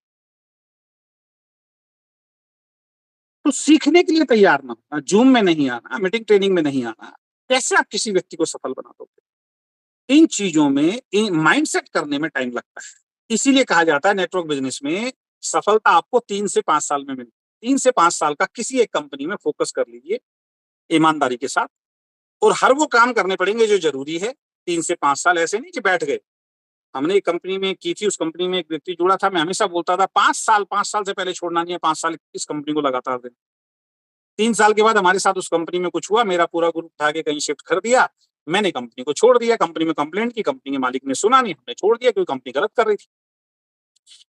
तो सीखने के लिए तैयार ना होना, जूम में नहीं आना, मीटिंग ट्रेनिंग में नहीं आना, कैसे आप किसी व्यक्ति को सफल बना दोगे? इन चीजों में, इन माइंडसेट करने में टाइम लगता है। इसीलिए कहा जाता है नेटवर्क बिजनेस में सफलता आपको 3 से 5 साल में मिलती है। 3 से 5 साल का किसी एक कंपनी में फोकस कर लीजिए ईमानदारी के साथ, और हर वो काम करने पड़ेंगे जो जरूरी है। 3 से 5 साल ऐसे नहीं कि बैठ गए। हमने एक कंपनी में की थी, उस कंपनी में एक व्यक्ति जुड़ा था, मैं हमेशा बोलता था 5 साल से पहले छोड़ना नहीं है, 5 साल इस कंपनी को लगातार देना। 3 साल के बाद हमारे साथ उस कंपनी में कुछ हुआ, मेरा पूरा ग्रुप उठा के कहीं शिफ्ट कर दिया, मैंने कंपनी को छोड़ दिया। कंपनी में कंप्लेंट की, कंपनी के मालिक ने सुना नहीं, हमने छोड़ दिया क्योंकि कंपनी गलत कर रही थी।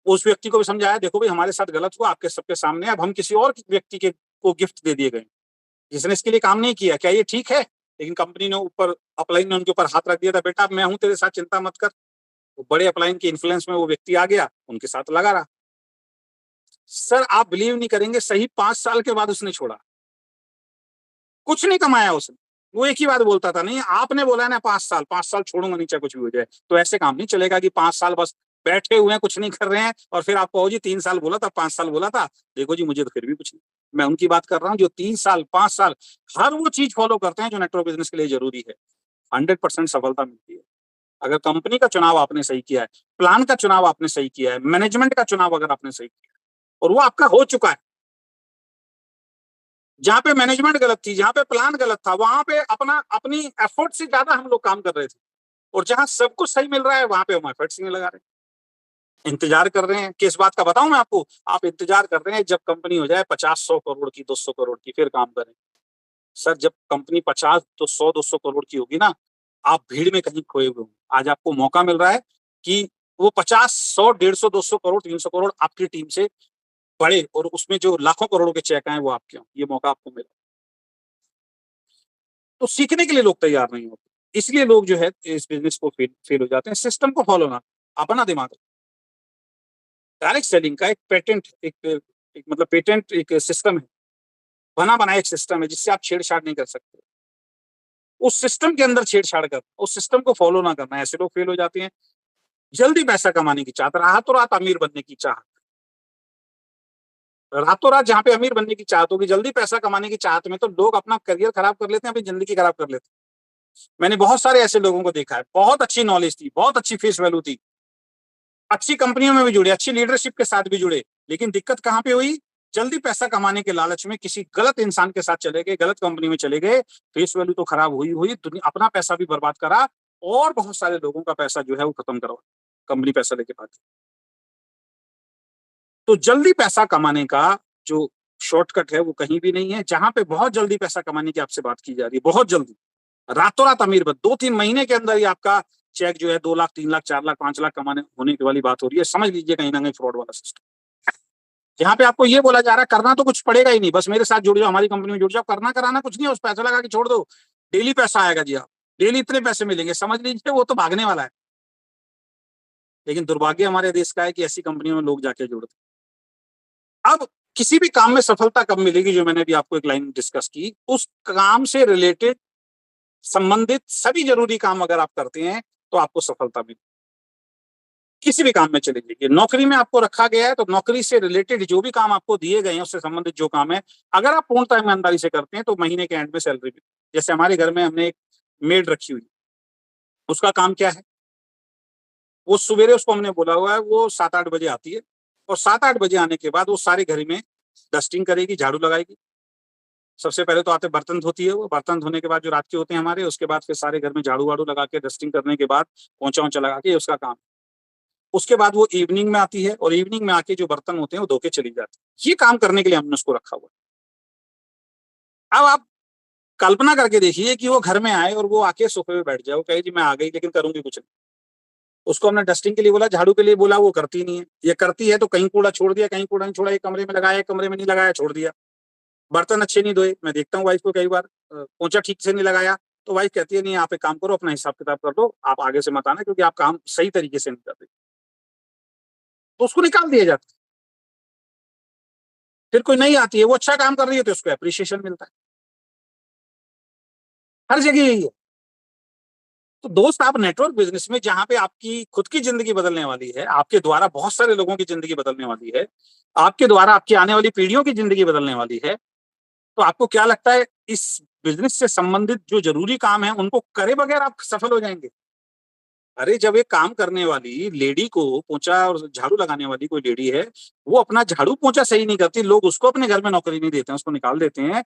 उस व्यक्ति को भी समझाया, देखो भाई हमारे साथ गलत हुआ, आपके सबके सामने, अब हम किसी और व्यक्ति के को गिफ्ट दे दिए गए जिसने इसके लिए काम नहीं किया, क्या ये ठीक है? लेकिन कंपनी ने ऊपर, अपलाइन ने उनके ऊपर हाथ रख दिया था, बेटा मैं हूं तेरे साथ, चिंता मत कर। वो बड़े अपलाइन के इन्फ्लुएंस में वो व्यक्ति आ गया, उनके साथ लगा रहा। सर आप बिलीव नहीं करेंगे, सही 5 साल के बाद उसने छोड़ा, कुछ नहीं कमाया उसने। वो एक ही बात बोलता था, नहीं आपने बोला ना 5 साल, 5 साल छोड़ूंगा नहीं चाहे कुछ भी हो जाए। तो ऐसे काम नहीं चलेगा कि 5 साल बस बैठे हुए हैं, कुछ नहीं कर रहे हैं, और फिर आप कहो जी 3 साल बोला था, 5 साल बोला था। देखो जी मुझे तो फिर भी कुछ नहीं। मैं उनकी बात कर रहा हूँ जो 3 साल 5 साल हर वो चीज फॉलो करते हैं जो नेटवर्क बिजनेस के लिए जरूरी है। 100% सफलता मिलती है। अगर कंपनी का चुनाव आपने सही किया है, प्लान का चुनाव आपने सही किया है, मैनेजमेंट का चुनाव अगर आपने सही किया है, और वो आपका हो चुका है। जहाँ पे मैनेजमेंट गलत थी, जहाँ पे प्लान गलत था, वहां पे अपनी एफर्ट से ज्यादा हम लोग काम कर रहे थे, और जहां सब कुछ सही मिल रहा है वहां पे हम एफर्ट्स नहीं लगा रहे, इंतजार कर रहे हैं। किस बात का बताऊं मैं आपको? आप इंतजार कर रहे हैं जब कंपनी हो जाए 50-100 करोड़ की, 200 करोड़ की, फिर काम करें। सर जब कंपनी 50 तो 100-200 करोड़ की होगी ना, आप भीड़ में कहीं खोए हुए हो। आज आपको मौका मिल रहा है कि वो 50, 100, 150, 200 करोड़, 300 करोड़ आपकी टीम से बढ़े, और उसमें जो लाखों करोड़ों के चेक आए वो आपके हों। ये मौका आपको मिला। तो सीखने के लिए लोग तैयार नहीं होते, इसलिए लोग जो है इस बिजनेस को फेल हो जाते हैं। सिस्टम को फॉलो ना, अपना दिमाग। डायरेक्ट सेलिंग का एक पेटेंट, एक मतलब पेटेंट एक सिस्टम है, बना बनाया एक सिस्टम है जिससे आप छेड़छाड़ नहीं कर सकते। उस सिस्टम के अंदर छेड़छाड़ कर, उस सिस्टम को फॉलो ना करना, ऐसे लोग फेल हो जाते हैं। जल्दी पैसा कमाने की चाहत, रातों रात अमीर बनने की चाहत, रातों रात जहां पे अमीर बनने की चाहत होगी, जल्दी पैसा कमाने की चाहत में तो लोग अपना करियर खराब कर लेते हैं, अपनी जिंदगी खराब कर लेते हैं। मैंने बहुत सारे ऐसे लोगों को देखा है, बहुत अच्छी नॉलेज थी, बहुत अच्छी फेस वैल्यू थी, अच्छी कंपनियों में भी जुड़े, अच्छी लीडरशिप के साथ भी जुड़े, लेकिन दिक्कत कहां पे हुई? जल्दी पैसा कमाने के लालच में किसी गलत इंसान के साथ चले गए, गलत कंपनी में चले गए। फेस वैल्यू तो खराब हुई हुई, दुनिया अपना पैसा भी बर्बाद करा, और बहुत सारे लोगों का पैसा जो है वो खत्म करवा, कंपनी पैसा लेके भागी। तो जल्दी पैसा कमाने का जो शॉर्टकट है वो कहीं भी नहीं है। जहां पे बहुत जल्दी पैसा कमाने की आपसे बात की जा रही है, बहुत जल्दी, रातों रात अमीर बन, 2-3 महीने के अंदर ही आपका चेक जो है 2 लाख, 3 लाख, 4 लाख, 5 लाख कमाने होने की वाली बात हो रही है। समझ लीजिए कहीं ना कहीं फ्रॉड वाला सिस्टम, जहाँ पे आपको ये बोला जा रहा है करना तो कुछ पड़ेगा ही नहीं, बस मेरे साथ जुड़ जाओ, हमारी कंपनी में जुड़ जाओ, करना कराना कुछ नहीं है, उस पैसा लगा के छोड़ दो, डेली पैसा आएगा जी, आप डेली इतने पैसे मिलेंगे, समझ लीजिए वो तो भागने वाला है। लेकिन दुर्भाग्य हमारे देश का है कि ऐसी कंपनियों में लोग जाके जुड़ते हैं। अब किसी भी काम में सफलता कब मिलेगी? जो मैंने अभी आपको एक लाइन डिस्कस की, उस काम से रिलेटेड संबंधित सभी जरूरी काम अगर आप करते हैं तो आपको सफलता मिलेगी। किसी भी काम में चले जाइए, नौकरी में आपको रखा गया है तो नौकरी से रिलेटेड जो भी काम आपको दिए गए हैं, उससे संबंधित जो काम है, अगर आप पूर्णतः ईमानदारी से करते हैं तो महीने के एंड में सैलरी मिलती है। जैसे हमारे घर में हमने एक मेड रखी हुई, उसका काम क्या है? वो सवेरे, उसको हमने बोला हुआ है, वो 7-8 बजे आती है, और 7-8 बजे आने के बाद वो सारे घर में डस्टिंग करेगी, झाड़ू लगाएगी। सबसे पहले तो आते बर्तन धोती है, वो बर्तन धोने के बाद जो रात के होते हैं हमारे, उसके बाद फिर सारे घर में झाड़ू वाड़ू लगा के, डस्टिंग करने के बाद पोंछा वोंछा लगा के, उसका काम। उसके बाद वो इवनिंग में आती है, और इवनिंग में आके जो बर्तन होते हैं वो धो के चली जाती है। ये काम करने के लिए हमने उसको रखा हुआ है। अब आप कल्पना करके देखिए कि वो घर में आए और वो आके सोफे पे बैठ जाए, वो कहे जी मैं आ गई लेकिन करूंगी कुछ नहीं। उसको हमने डस्टिंग के लिए बोला, झाड़ू के लिए बोला, वो करती नहीं है। ये करती है तो कहीं कूड़ा छोड़ दिया, कहीं कूड़ा नहीं छोड़ा, एक कमरे में लगाया, एक कमरे में नहीं लगाया, छोड़ दिया। बर्तन अच्छे नहीं धोए, मैं देखता हूँ वाइफ को कई बार, पोंछा ठीक से नहीं लगाया, तो वाइफ कहती है नहीं आप एक काम करो, अपना हिसाब किताब कर लो, आप आगे से मत आना क्योंकि आप काम सही तरीके से नहीं कर रहे। तो उसको निकाल दिया जाता है। फिर कोई नहीं आती है, वो अच्छा काम कर रही है तो उसको एप्रिसिएशन मिलता है। हर जगह यही है। तो दोस्त, आप नेटवर्क बिजनेस में जहां पे आपकी खुद की जिंदगी बदलने वाली है, आपके द्वारा बहुत सारे लोगों की जिंदगी बदलने वाली है, आपके द्वारा आपकी आने वाली पीढ़ियों की जिंदगी बदलने वाली है, तो आपको क्या लगता है इस बिजनेस से संबंधित जो जरूरी काम है उनको करे बगैर आप सफल हो जाएंगे? अरे जब एक काम करने वाली लेडी को, पोंछा और झाड़ू लगाने वाली कोई लेडी है, वो अपना झाड़ू पोंछा सही नहीं करती, लोग उसको अपने घर में नौकरी नहीं देते हैं, उसको निकाल देते हैं।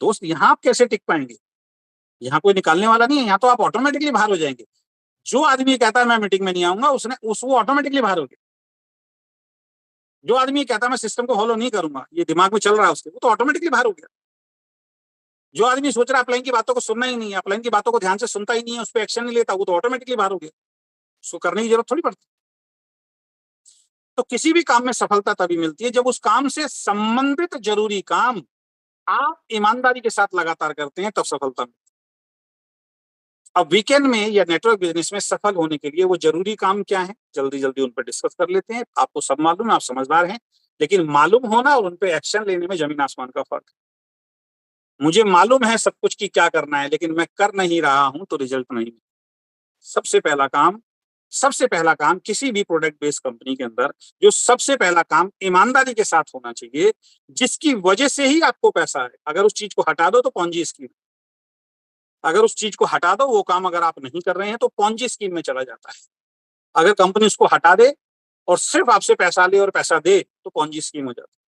दोस्त, यहाँ आप कैसे टिक पाएंगे? यहाँ कोई निकालने वाला नहीं है, यहाँ तो आप ऑटोमेटिकली बाहर हो जाएंगे। जो आदमी कहता है मैं मीटिंग में नहीं आऊंगा, उसने वो ऑटोमेटिकली बाहर हो गया। जो आदमी कहता है मैं सिस्टम को फॉलो नहीं करूंगा, ये दिमाग में चल रहा है उसके, वो तो ऑटोमेटिकली बाहर हो गया। जो आदमी सोच रहा है अपलाइन की बातों को सुनना ही नहीं है, अपलाइन की बातों को ध्यान से सुनता ही नहीं है, उस पर एक्शन नहीं लेता, वो तो ऑटोमेटिकली बाहर हो गया। उसको करने की जरूरत थोड़ी पड़ती। तो किसी भी काम में सफलता तभी मिलती है जब उस काम से संबंधित जरूरी काम आप ईमानदारी के साथ लगातार करते हैं, तब सफलता मिलती है। अब वीकेंड में या नेटवर्क बिजनेस में सफल होने के लिए वो जरूरी काम क्या है, जल्दी जल्दी उन पर डिस्कस कर लेते हैं। आपको सब मालूम है, आप समझदार हैं, लेकिन मालूम होना और उन पर एक्शन लेने में जमीन आसमान का फर्क है। मुझे मालूम है सब कुछ की क्या करना है, लेकिन मैं कर नहीं रहा हूं तो रिजल्ट नहीं। सबसे पहला काम, सबसे पहला काम किसी भी प्रोडक्ट बेस्ड कंपनी के अंदर जो सबसे पहला काम ईमानदारी के साथ होना चाहिए, जिसकी वजह से ही आपको पैसा है। अगर उस चीज को हटा दो तो पॉन्जी स्कीम, अगर उस चीज को हटा दो, वो काम अगर आप नहीं कर रहे हैं तो पॉन्जी स्कीम में चला जाता है। अगर कंपनी उसको हटा दे और सिर्फ आपसे पैसा ले और पैसा दे तो पॉन्जी स्कीम हो जाती है।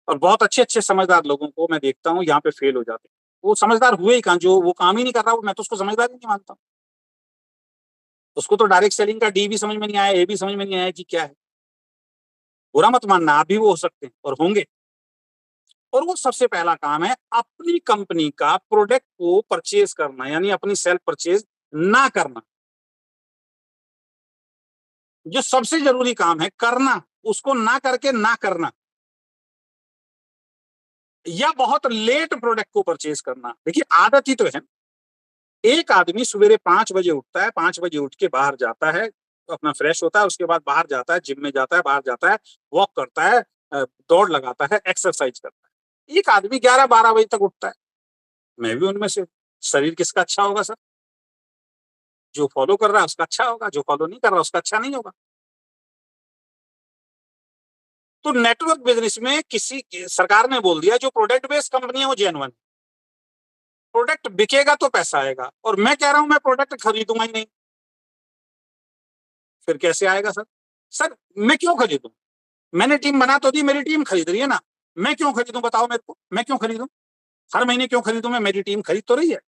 और बहुत अच्छे अच्छे समझदार लोगों को मैं देखता हूँ यहाँ पे फेल हो जाते हैं। वो समझदार हुए ही कहाँ, जो वो काम ही नहीं कर रहा, मैं तो उसको समझदार ही नहीं मानता। उसको तो डायरेक्ट सेलिंग का डी भी समझ में नहीं आया, ए भी समझ में नहीं आया कि क्या है। बुरा मत मानना, आप भी वो हो सकते हैं और होंगे। और वो सबसे पहला काम है अपनी कंपनी का प्रोडक्ट को परचेज करना, यानी अपनी सेल्फ परचेज ना करना। जो सबसे जरूरी काम है करना, उसको ना करके ना करना, या बहुत लेट प्रोडक्ट को परचेज करना। देखिए आदत ही तो है। एक आदमी सवेरे 5 बजे उठता है, 5 बजे उठ के बाहर जाता है, अपना फ्रेश होता है, उसके बाद बाहर जाता है, जिम में जाता है, बाहर जाता है, वॉक करता है, दौड़ लगाता है, एक्सरसाइज करता है। एक आदमी 11-12 बजे तक उठता है। मैं भी उनमें से। शरीर किसका अच्छा होगा सर? जो फॉलो कर रहा है उसका अच्छा होगा, जो फॉलो नहीं कर रहा उसका अच्छा नहीं होगा। तो नेटवर्क बिजनेस में किसी सरकार ने बोल दिया जो प्रोडक्ट बेस्ड कंपनी है वो जेन्युइन, प्रोडक्ट बिकेगा तो पैसा आएगा। और मैं कह रहा हूं मैं प्रोडक्ट खरीदूंगा ही नहीं। फिर कैसे आएगा सर? सर मैं क्यों खरीदूं? मैंने टीम बना तो दी, मेरी टीम खरीद रही है ना। मैं क्यों खरीदूं? बताओ मेरे को, मैं क्यों खरीदूं? हर महीने क्यों खरीदूं? मैं, मेरी टीम खरीद तो रही है।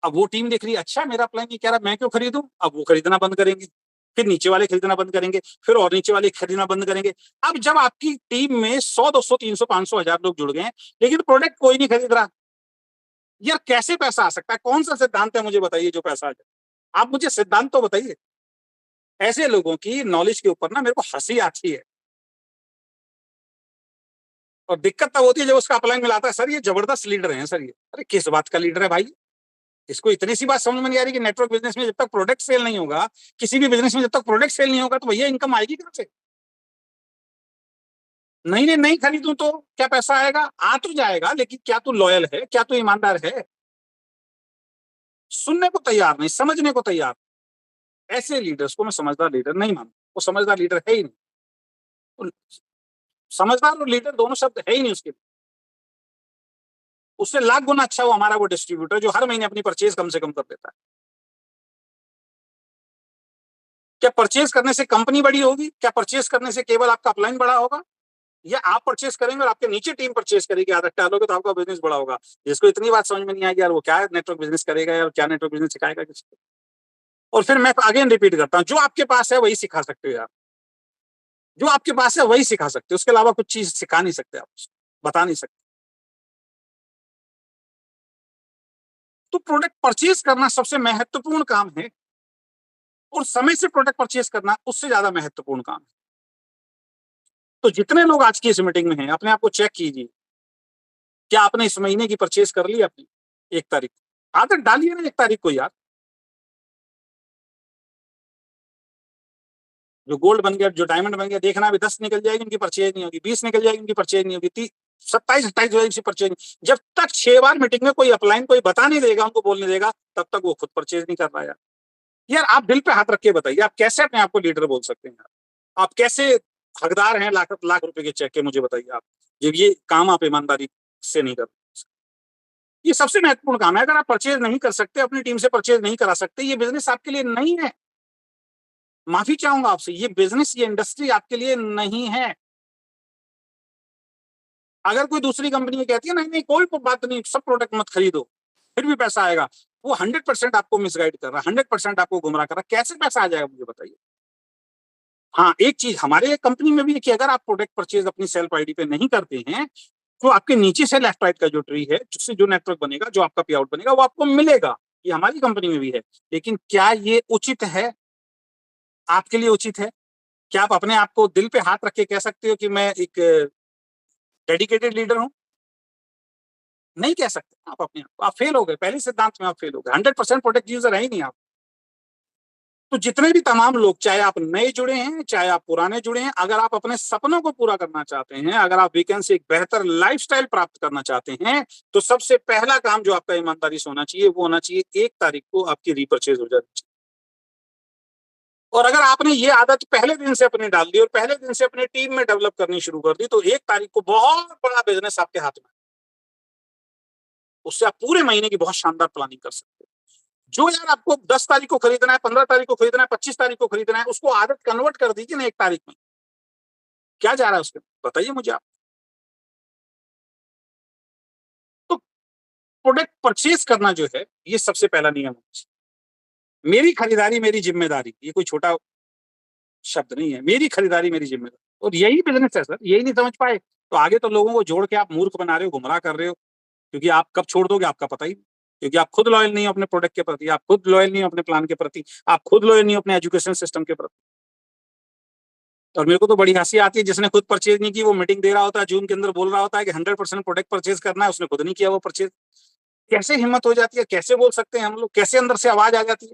अब वो टीम देख रही है, अच्छा मेरा प्लान ये कह रहा है, मैं क्यों खरीदूं? अब वो खरीदना बंद करेंगे, फिर नीचे वाले खरीदना बंद करेंगे, फिर और नीचे वाले खरीदना बंद करेंगे। अब जब आपकी टीम में 100, 200, 300, 500, 1000 लोग जुड़ गए हैं, लेकिन प्रोडक्ट कोई नहीं खरीद रहा, यार कैसे पैसा आ सकता है? कौन सा सिद्धांत है मुझे बताइए जो पैसा आ जाए? आप मुझे सिद्धांत तो बताइए। ऐसे लोगों की नॉलेज के ऊपर ना मेरे को हंसी आती है। और दिक्कत तब होती है जब उसका अपलाइन मिलाता है, सर ये जबरदस्त लीडर है सर ये। अरे किस बात का लीडर है भाई? इसको इतनी सी बात समझ में नहीं आ रही कि नेटवर्क बिजनेस में जब तक प्रोडक्ट सेल नहीं होगा, किसी भी बिजनेस में जब तक प्रोडक्ट सेल नहीं होगा, तो भैया इनकम आएगी कहां से? नहीं नहीं नहीं खरीदूं तो क्या पैसा आएगा? आ तो जाएगा, लेकिन क्या तू लॉयल है? क्या तू ईमानदार है? सुनने को तैयार नहीं, समझने को तैयार। ऐसे लीडर्स को मैं समझदार लीडर नहीं मानता। वो समझदार लीडर है ही नहीं। तो समझदार और लीडर दोनों शब्द है ही नहीं उसके लिए। उससे लाख गुना अच्छा वो हमारा वो डिस्ट्रीब्यूटर जो हर महीने अपनी परचेज कम से कम कर देता है। क्या परचेज करने से कंपनी बड़ी होगी? क्या परचेज करने से केवल आपका अपलाइन बड़ा होगा? या आप परचेज करेंगे और आपके नीचे टीम परचेज करेगी, आदत डालोगे तो आपका बिजनेस बड़ा होगा। जिसको इतनी बात समझ में नहीं आएगी यार, वो क्या नेटवर्क बिजनेस करेगा यार, क्या नेटवर्क बिजनेस सिखाएगा किसी को? और फिर मैं अगेन रिपीट करता हूँ, जो आपके पास है वही सिखा सकते हो यार। जो आपके पास है वही सिखा सकते हो, उसके अलावा कुछ चीज सिखा नहीं सकते, आप बता नहीं सकते। तो प्रोडक्ट परचेज करना सबसे महत्वपूर्ण काम है, और समय से प्रोडक्ट परचेज करना उससे ज्यादा महत्वपूर्ण काम है। तो जितने लोग आज की इस मीटिंग में हैं, अपने आप को चेक कीजिए। क्या आपने इस महीने की परचेज कर ली अपनी 1 तारीख? आदत डालिए ना 1 तारीख को यार। जो गोल्ड बन गया, जो डायमंड बन गया, देखना अभी 10 निकल जाएगी उनकी परचेज नहीं होगी, 20 निकल जाएगी उनकी परचेज नहीं होगी, 27-28 हो जाएगी परचेज नहीं। जब तक 6 बार मीटिंग में कोई अपलाइन कोई बता नहीं देगा, उनको बोलने देगा, तब तक वो खुद परचेज नहीं कर पाया। यार आप दिल पे हाथ रख के बताइए, आप कैसे अपने आप को लीडर बोल सकते हैं? आप कैसे हकदार हैं लाख लाख रुपए के चेक के, मुझे बताइए आप, जब ये काम आप ईमानदारी से नहीं कर। ये सबसे महत्वपूर्ण काम है। अगर आप परचेज नहीं कर सकते, अपनी टीम से परचेज नहीं करा सकते, ये बिजनेस आपके लिए नहीं है। माफी चाहूंगा आपसे, ये बिजनेस, ये इंडस्ट्री आपके लिए नहीं है। अगर कोई दूसरी कंपनी कहती है नहीं नहीं कोई बात नहीं, सब प्रोडक्ट मत खरीदो, फिर भी पैसा आएगा, वो 100% आपको मिसगाइड कर रहा है, 100% आपको गुमराह कर रहा है। कैसे पैसा आ जाएगा मुझे बताइए? हाँ, एक चीज हमारे कंपनी में भी है कि अगर आप प्रोडक्ट परचेज अपनी सेल्फ आईडी पे नहीं करते हैं, तो आपके नीचे से लेफ्ट राइट का जो ट्री है, जिससे जो नेटवर्क बनेगा, जो आपका पे आउट बनेगा, वो आपको मिलेगा। ये हमारी कंपनी में भी है। लेकिन क्या ये उचित है? आपके लिए उचित है? क्या आप अपने आप को दिल पे हाथ रख के कह सकते हो कि मैं एक डेडिकेटेड लीडर हूं? नहीं कह सकते आप अपने आप को। आप फेल हो गए, पहले सिद्धांत में आप फेल हो गए। 100% प्रोडक्ट यूजर है ही नहीं आप। तो जितने भी तमाम लोग, चाहे आप नए जुड़े हैं, चाहे आप पुराने जुड़े हैं, अगर आप अपने सपनों को पूरा करना चाहते हैं, अगर आप वीकेंड से एक बेहतर लाइफस्टाइल प्राप्त करना चाहते हैं, तो सबसे पहला काम जो आपका ईमानदारी से होना चाहिए, वो होना चाहिए 1 तारीख को आपकी रीपर्चेज हो जानी चाहिए। और अगर आपने ये आदत पहले दिन से अपने डाल दी और पहले दिन से अपनी टीम में डेवलप करनी शुरू कर दी, तो 1 तारीख को बहुत बड़ा बिजनेस आपके हाथ में, उससे आप पूरे महीने की बहुत शानदार प्लानिंग कर सकते हैं। जो यार आपको 10 तारीख को खरीदना है, 15 तारीख को खरीदना है, 25 तारीख को खरीदना है, उसको आदत कन्वर्ट कर दीजिए ना 1 तारीख में। क्या जा रहा है उसके, बताइए मुझे आप। तो प्रोडक्ट परचेज करना जो है, ये सबसे पहला नियम है। मेरी खरीदारी मेरी जिम्मेदारी, ये कोई छोटा शब्द नहीं है। मेरी खरीदारी मेरी जिम्मेदारी, और यही बिजनेस है सर। यही नहीं समझ पाए तो आगे तो लोगों को जोड़ के आप मूर्ख बना रहे हो, गुमराह कर रहे हो। क्योंकि आप कब छोड़ दोगे आपका पता ही नहीं। क्योंकि आप खुद लॉयल नहीं हो अपने प्रोडक्ट के प्रति, आप खुद लॉयल नहीं हो अपने प्लान के प्रति, आप खुद लॉयल नहीं हो अपने एजुकेशन सिस्टम के प्रति। और मेरे को तो बड़ी हंसी आती है, जिसने खुद परचेज नहीं की, वो मीटिंग दे रहा होता है, जून के अंदर बोल रहा होता है कि 100% प्रोडक्ट परचेज करना है, उसने खुद नहीं किया वो परचेज। कैसे हिम्मत हो जाती है? कैसे बोल सकते हैं हम लोग? कैसे अंदर से आवाज आ जाती है?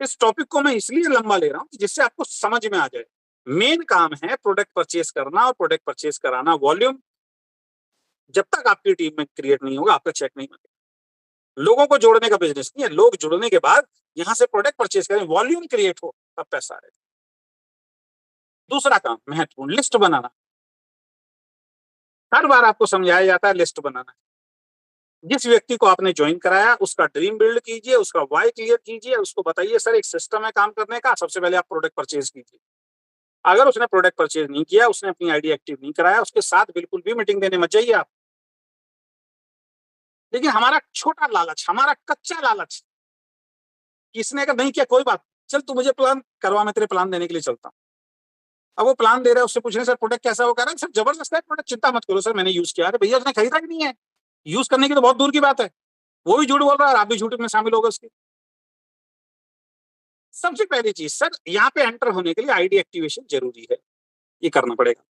इस टॉपिक को मैं इसलिए लंबा ले रहा हूं जिससे आपको समझ में आ जाए। मेन काम है प्रोडक्ट परचेज करना और प्रोडक्ट परचेज कराना। वॉल्यूम जब तक आपकी टीम में क्रिएट नहीं होगा, आपका चेक नहीं बनेगा। लोगों को जोड़ने का बिजनेस नहीं है। लोग जुड़ने के बाद यहां से प्रोडक्ट परचेज करें, वॉल्यूम क्रिएट हो, तब पैसा आएगा। दूसरा काम महत्वपूर्ण, लिस्ट बनाना। हर बार आपको समझाया जाता है लिस्ट बनाना। जिस व्यक्ति को आपने ज्वाइन कराया, उसका ड्रीम बिल्ड कीजिए, उसका वाई क्लियर कीजिए, उसको बताइए सर एक सिस्टम है काम करने का, सबसे पहले आप प्रोडक्ट परचेज कीजिए। अगर उसने प्रोडक्ट परचेज नहीं किया, उसने अपनी आईडी एक्टिव नहीं कराया, उसके साथ बिल्कुल भी मीटिंग देने मत जाइए आप। देखिए हमारा छोटा लालच, हमारा कच्चा लालच, किसने अगर नहीं किया कोई बात, चल तू मुझे प्लान करवा, मैं तेरे प्लान देने के लिए चलता हूँ। अब वो प्लान दे रहा है, उससे पूछ रहे सर प्रोडक्ट कैसा हो, कह रहा है सर जबरदस्त है प्रोडक्ट, चिंता मत करो सर मैंने यूज किया। अरे भैया उसने खरीदा ही नहीं है, यूज करने की तो बहुत दूर की बात है। वो भी झूठ बोल रहा है और आप भी झूठ में शामिल हो गए उसके। सबसे पहली चीज सर, यहाँ पे एंटर होने के लिए आईडी एक्टिवेशन जरूरी है, ये करना पड़ेगा।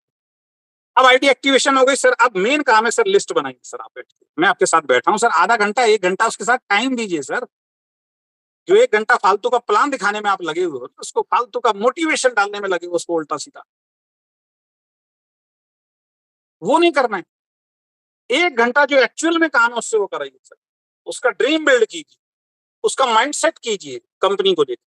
अब आईडी एक्टिवेशन हो गई सर, अब मेन काम है सर लिस्ट बनाइए। सर आप बैठ के, मैं आपके साथ बैठा हूँ सर, आधा घंटा 1 घंटा उसके साथ टाइम दीजिए सर। जो 1 घंटा फालतू का प्लान दिखाने में आप लगे हुए हो, उसको फालतू का मोटिवेशन डालने में लगे हो, उसको उल्टा सीधा वो नहीं करना है। 1 घंटा जो एक्चुअल में काम है उससे वो कराइए सर। उसका ड्रीम बिल्ड कीजिए, उसका माइंडसेट कीजिए कंपनी को लेकर।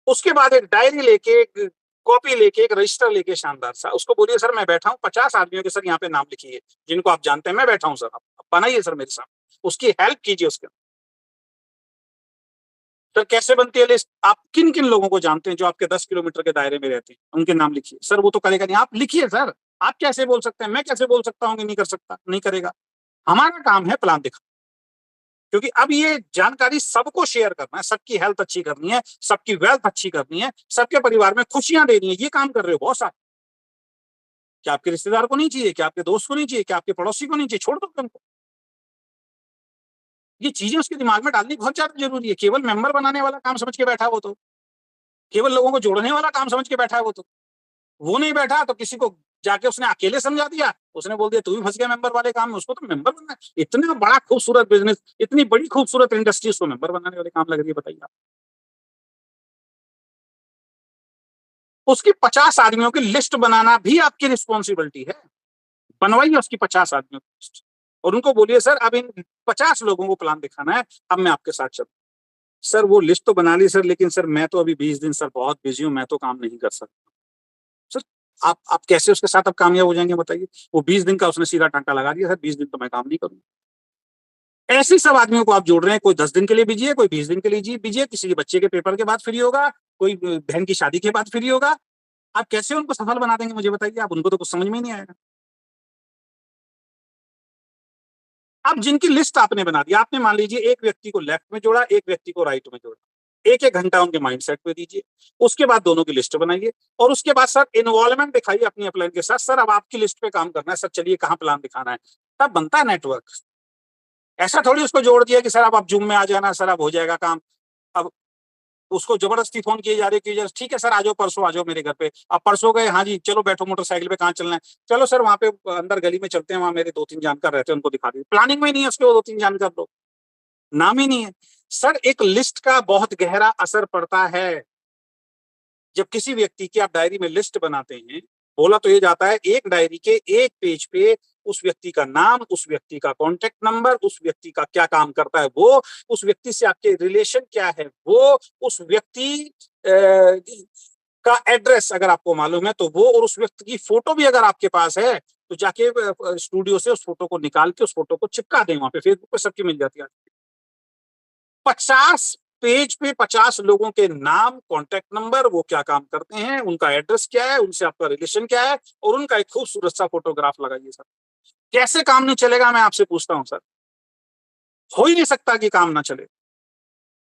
उसके बाद एक डायरी लेके, एक कॉपी लेके, एक रजिस्टर लेके शानदार सा उसको बोलिए सर मैं बैठा हूँ 50 आदमियों के सर यहाँ पे नाम लिखिए जिनको आप जानते हैं, मैं बैठा हूँ सर, आप बनाइए सर मेरे सामने, उसकी हेल्प कीजिए उसके। सर कैसे बनती है लिस्ट? आप किन किन लोगों को जानते हैं जो आपके 10 किलोमीटर के दायरे में रहते हैं, उनके नाम लिखिए। सर वो तो करेगा नहीं, आप लिखिए सर। आप कैसे बोल सकते हैं, मैं कैसे बोल सकता हूँ कि नहीं कर सकता, नहीं करेगा। हमारा काम है प्लान दिखा, क्योंकि अब ये जानकारी सबको शेयर करना है, सबकी हेल्थ अच्छी करनी है, सबकी वेल्थ अच्छी करनी है, सबके परिवार में खुशियां देनी है। ये काम कर रहे हो बहुत सारे। क्या आपके रिश्तेदार को नहीं चाहिए? क्या आपके दोस्त को नहीं चाहिए? क्या आपके पड़ोसी को नहीं चाहिए? छोड़ दो उनको। ये चीजें उसके दिमाग में डालनी बहुत ज्यादा जरूरी है। केवल मेंबर बनाने वाला काम समझ के बैठा है वो तो, केवल लोगों को जोड़ने वाला काम समझ के बैठा है वो तो, वो नहीं बैठा तो किसी को जाके उसने अकेले समझा दिया, उसने बोल दिया तू भी फंस गया मेंबर वाले काम में, उसको तो मेंबर बनना है। इतना बड़ा खूबसूरत बिजनेस, इतनी बड़ी खूबसूरत इंडस्ट्री, उसको मेंबर बनाने वाले काम लग रही है, बताइए आप। उसकी 50 आदमियों की लिस्ट बनाना भी आपकी रिस्पॉन्सिबिलिटी है। बनवाइए उसकी 50 आदमियों की लिस्ट और उनको बोलिए सर अब इन 50 लोगों को प्लान दिखाना है, अब मैं आपके साथ चलूँ। सर वो लिस्ट तो बना ली सर, लेकिन सर मैं तो अभी 20 दिन सर बहुत बिजी हूँ, मैं तो काम नहीं कर सकता। सर आप कैसे उसके साथ अब कामयाब हो जाएंगे बताइए? वो 20 दिन का उसने सीधा टांका लगा दिया, सर 20 दिन तो मैं काम नहीं करूँ। ऐसे सब आदमियों को आप जोड़ रहे हैं, कोई 10 दिन के लिए बिजी है, कोई 20 दिन के लिए बिजी है, किसी के बच्चे के पेपर के बाद फ्री होगा, कोई बहन की शादी के बाद फ्री होगा। आप कैसे उनको सफल बना देंगे मुझे बताइए आप? उनको तो कुछ समझ में ही नहीं आएगा। अब जिनकी लिस्ट आपने बना दी, आपने मान लीजिए एक व्यक्ति को लेफ्ट में जोड़ा, एक व्यक्ति को राइट में जोड़ा, एक एक घंटा उनके माइंडसेट पे दीजिए, उसके बाद दोनों की लिस्ट बनाइए और उसके बाद सर इन्वॉल्वमेंट दिखाइए अपनी अपलाइन के साथ। सर अब आपकी लिस्ट पे काम करना है, सर चलिए कहाँ प्लान दिखाना है, तब बनता है नेटवर्क। ऐसा थोड़ी उसको जोड़ दिया कि सर अब आप जूम में आ जाना, सर अब हो जाएगा काम। अब उसको जबरदस्ती फोन किए जा रहे कि ठीक है सर आ जाओ, परसों आ जाओ मेरे घर पे। अब परसों गए, हाँ जी चलो बैठो मोटरसाइकिल पे, कहाँ चलना है? चलो सर वहां पे अंदर गली में चलते हैं, वहां मेरे 2-3 जानकार रहते हैं, उनको दिखा दीजिए। प्लानिंग में नहीं है उसके वो 2-3 जानकार लोग, नाम ही नहीं है। सर एक लिस्ट का बहुत गहरा असर पड़ता है। जब किसी व्यक्ति की आप डायरी में लिस्ट बनाते हैं, बोला तो ये जाता है एक डायरी के एक पेज पे उस व्यक्ति का नाम, उस व्यक्ति का कॉन्टेक्ट नंबर, उस व्यक्ति का क्या काम करता है वो, उस व्यक्ति से आपके रिलेशन क्या है वो, उस व्यक्ति का एड्रेस अगर आपको मालूम है तो वो, और उस व्यक्ति की फोटो भी अगर आपके पास है तो जाके स्टूडियो से उस फोटो को निकाल के उस फोटो को चिपका दें, वहां पे फेसबुक पे सबकी मिल जाती है। 50 पेज पे 50 लोगों के नाम, कॉन्टेक्ट नंबर, वो क्या काम करते हैं, उनका एड्रेस क्या है, उनसे आपका रिलेशन क्या है, और उनका एक खूबसूरत सा फोटोग्राफ लगाइए सर। कैसे काम नहीं चलेगा मैं आपसे पूछता हूं सर? हो ही नहीं सकता कि काम ना चले।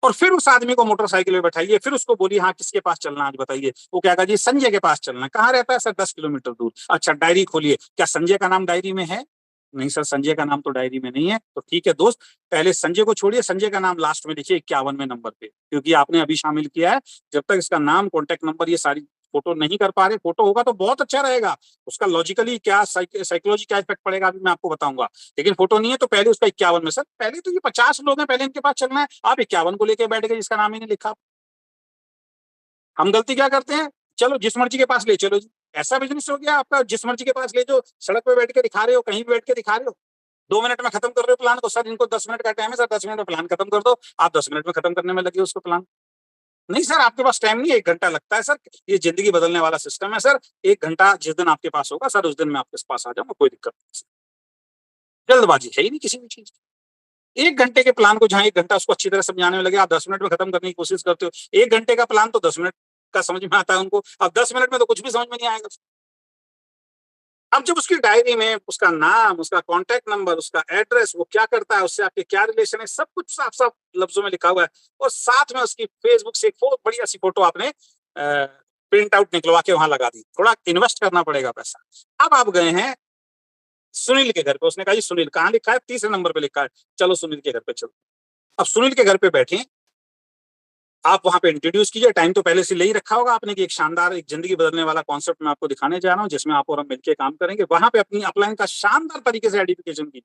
और फिर उस आदमी को मोटरसाइकिल में बैठाइए, फिर उसको बोलिए हाँ किसके पास चलना आज बताइए। वो क्या कहा जी संजय के पास चलना। कहाँ रहता है सर? 10 किलोमीटर दूर। अच्छा डायरी खोलिए, क्या संजय का नाम डायरी में है? नहीं सर संजय का नाम तो डायरी में नहीं है। तो ठीक है दोस्त, पहले संजय को छोड़िए, संजय का नाम लास्ट में लिखिए 51वें नंबर पे, क्योंकि आपने अभी शामिल किया है। जब तक इसका नाम, कॉन्टेक्ट नंबर, ये सारी फोटो नहीं कर पा रहे, फोटो होगा तो बहुत अच्छा रहेगा। उसका लॉजिकली क्या साइकोलॉजी क्या इफेक्ट पड़ेगा अभी मैं आपको बताऊंगा। लेकिन फोटो नहीं है तो पहले उसका 51 में, सर पहले तो ये 50 लोग हैं, पहले इनके पास चलना है, आप 51 को लेके बैठ गए जिसका नाम ही नहीं लिखा। हम गलती क्या करते हैं? चलो जिस मर्जी के पास ले चलो जी। ऐसा बिजनेस हो गया आपका, जिस मर्जी के पास ले जो, सड़क पे बैठ के दिखा रहे हो, कहीं भी बैठ के दिखा रहे हो, 2 मिनट में खत्म कर रहे हो प्लान को। सर इनको 10 मिनट का टाइम है सर, 10 मिनट में प्लान खत्म कर दो। आप 10 मिनट में खत्म करने में लगे उसको प्लान। नहीं सर आपके पास टाइम नहीं है, 1 घंटा लगता है सर। ये जिंदगी बदलने वाला सिस्टम है सर। 1 घंटा जिस दिन आपके पास होगा सर, उस दिन मैं आपके पास आ जाऊंगा, कोई दिक्कत नहीं। जल्दबाजी है ही नहीं किसी भी चीज। 1 घंटे के प्लान को जहां 1 घंटा उसको अच्छी तरह समझाने में लगे, आप 10 मिनट में खत्म करने की कोशिश करते हो। 1 घंटे का प्लान तो 10 मिनट का समझ में आता है उनको, अब 10 मिनट में तो कुछ भी समझ में नहीं आएगा। अब जब उसकी डायरी में उसका नाम, उसका कॉन्टेक्ट नंबर, उसका एड्रेस, वो क्या करता है, उससे आपके क्या रिलेशन है, सब कुछ साफ साफ लफ्जों में लिखा हुआ है, और साथ में उसकी फेसबुक से एक बहुत बढ़िया सी फोटो आपने प्रिंट आउट निकलवा के वहां लगा दी। थोड़ा इन्वेस्ट करना पड़ेगा पैसा। अब आप गए हैं सुनील के घर पे, उसने कहा जी सुनील कहाँ लिखा है? 3रे नंबर पे लिखा है। चलो सुनील के घर पे चलो। अब सुनील के घर पे बैठे, आप वहां पे इंट्रोड्यूस कीजिए। टाइम तो पहले से ले ही रखा होगा आपने कि एक शानदार, एक जिंदगी बदलने वाला कॉन्सेप्ट मैं आपको दिखाने जा रहा हूँ, जिसमें आप और हम मिलकर काम करेंगे। वहां पे अपनी अपलाइन का शानदार तरीके से आइडेंटिफिकेशन की,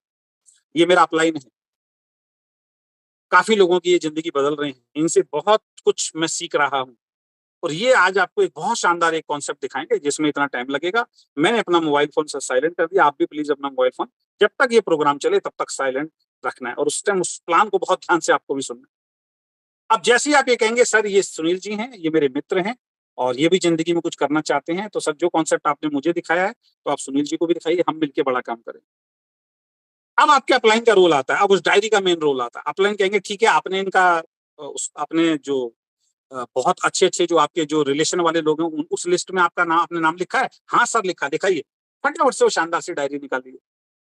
ये मेरा अपलाइन है, काफी लोगों की ये जिंदगी बदल रहे हैं, इनसे बहुत कुछ मैं सीख रहा हूँ। और ये आज आपको एक बहुत शानदार एक कॉन्सेप्ट दिखाएंगे जिसमें इतना टाइम लगेगा। मैंने अपना मोबाइल फोन साइलेंट कर दिया, आप भी प्लीज अपना मोबाइल फोन जब तक ये प्रोग्राम चले तब तक साइलेंट रखना है, और उस टाइम उस प्लान को बहुत ध्यान से आपको भी सुनना है। अब जैसे ही आप ये कहेंगे सर ये सुनील जी हैं, ये मेरे मित्र हैं, और ये भी जिंदगी में कुछ करना चाहते हैं, तो सर जो कॉन्सेप्ट आपने मुझे दिखाया है तो आप सुनील जी को भी दिखाइए, हम मिलकर बड़ा काम करें। अब आपके अपलाइन का रोल आता है, अब उस डायरी का मेन रोल आता है। अपलाइन कहेंगे ठीक है, आपने इनका आपने जो बहुत अच्छे अच्छे जो आपके जो रिलेशन वाले लोग हैं उस लिस्ट में आपका नाम, अपने नाम लिखा है? हाँ सर लिखा, दिखाइए। फटाफट से वो शानदार सी डायरी निकालिए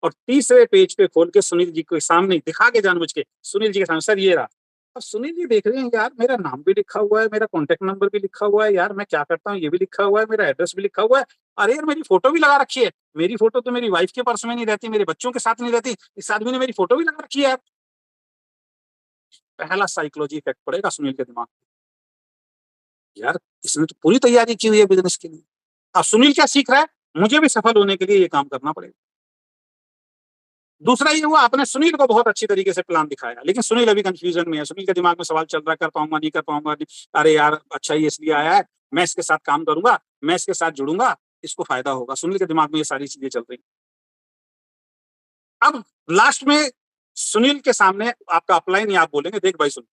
और 3रे पेज पे खोल के सुनील जी के सामने दिखा के, जानबूझ के सुनील जी के सामने, सर ये रहा। अब सुनील जी देख रहे हैं यार मेरा नाम भी लिखा हुआ है, मेरा कॉन्टेक्ट नंबर भी लिखा हुआ है, यार मैं क्या करता हूँ ये भी लिखा हुआ है, मेरा एड्रेस भी लिखा हुआ है। अरे यार मेरी फोटो भी लगा रखी है। मेरी फोटो तो मेरी वाइफ के पर्स में नहीं रहती, मेरे बच्चों के साथ नहीं रहती, इस आदमी ने मेरी फोटो भी लगा रखी है। पहला साइकोलॉजी इफेक्ट पड़ेगा सुनील के दिमाग में, यार इसने तो पूरी तैयारी की हुई है बिजनेस के लिए। अब सुनील क्या सीख रहा है? मुझे भी सफल होने के लिए ये काम करना पड़ेगा। दूसरा ये हुआ, आपने सुनील को बहुत अच्छी तरीके से प्लान दिखाया, लेकिन सुनील अभी कंफ्यूजन में है। सुनील के दिमाग में सवाल चल रहा है, कर पाऊंगा नहीं कर पाऊंगा नहीं, अरे यार अच्छा ही इसलिए आया है, मैं इसके साथ काम करूंगा, मैं इसके साथ जुड़ूंगा, इसको फायदा होगा। सुनील के दिमाग में ये सारी चीजें चल रही। अब लास्ट में सुनील के सामने आपका अपलाइन या आप बोलेंगे, देख भाई सुन,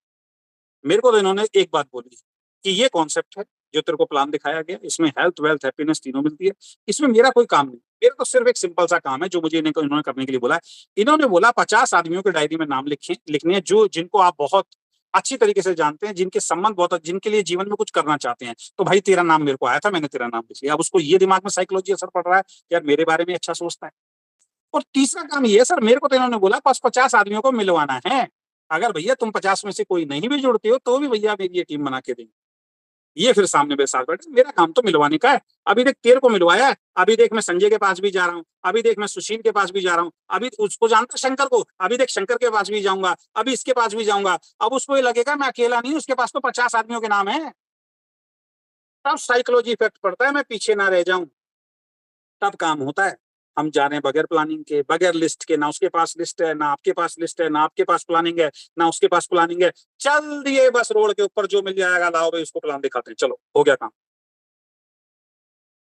मेरे को तो इन्होंने एक बात बोली कि ये कॉन्सेप्ट है जो तेरे को प्लान दिखाया गया, इसमें हेल्थ वेल्थ हैप्पीनेस तीनों मिलती है, इसमें मेरा कोई काम नहीं, मेरा तो सिर्फ एक सिंपल सा काम है जो मुझे इन्होंने करने के लिए बोला है। इन्होंने बोला 50 आदमियों के डायरी में नाम लिखने हैं जो जिनको आप बहुत अच्छी तरीके से जानते हैं, जिनके संबंध बहुत, जिनके लिए जीवन में कुछ करना चाहते हैं। तो भाई तेरा नाम मेरे को आया था, मैंने तेरा नाम लिख लिया। अब उसको ये दिमाग में साइकोलॉजी असर पड़ रहा है, यार मेरे बारे में अच्छा सोचता है। और तीसरा काम ये है सर, मेरे को तो इन्होंने बोला 50 आदमियों को मिलवाना है, अगर भैया तुम 50 में से कोई नहीं भी जुड़ते हो तो भी भैया मेरी ये टीम बना के देंगे। ये फिर सामने मेरे साथ बैठे, मेरा काम तो मिलवाने का है। अभी देख तेरे को मिलवाया है, अभी देख मैं संजय के पास भी जा रहा हूँ, अभी देख मैं सुशील के पास भी जा रहा हूँ, अभी उसको जानता शंकर को, अभी देख शंकर के पास भी जाऊंगा, अभी इसके पास भी जाऊंगा। अब उसको ये लगेगा मैं अकेला नहीं, उसके पास तो 50 आदमियों के नाम है। तब साइकोलॉजी इफेक्ट पड़ता है, मैं पीछे ना रह जाऊं, तब काम होता है। हम जा रहे हैं बगैर प्लानिंग के, बगैर लिस्ट के, ना उसके पास लिस्ट है, ना आपके पास लिस्ट है, ना आपके पास प्लानिंग है, ना उसके पास प्लानिंग है। चल दिए बस रोड के ऊपर, जो मिल जाएगा लाओ भाई उसको प्लान दिखाते हैं, चलो हो गया काम।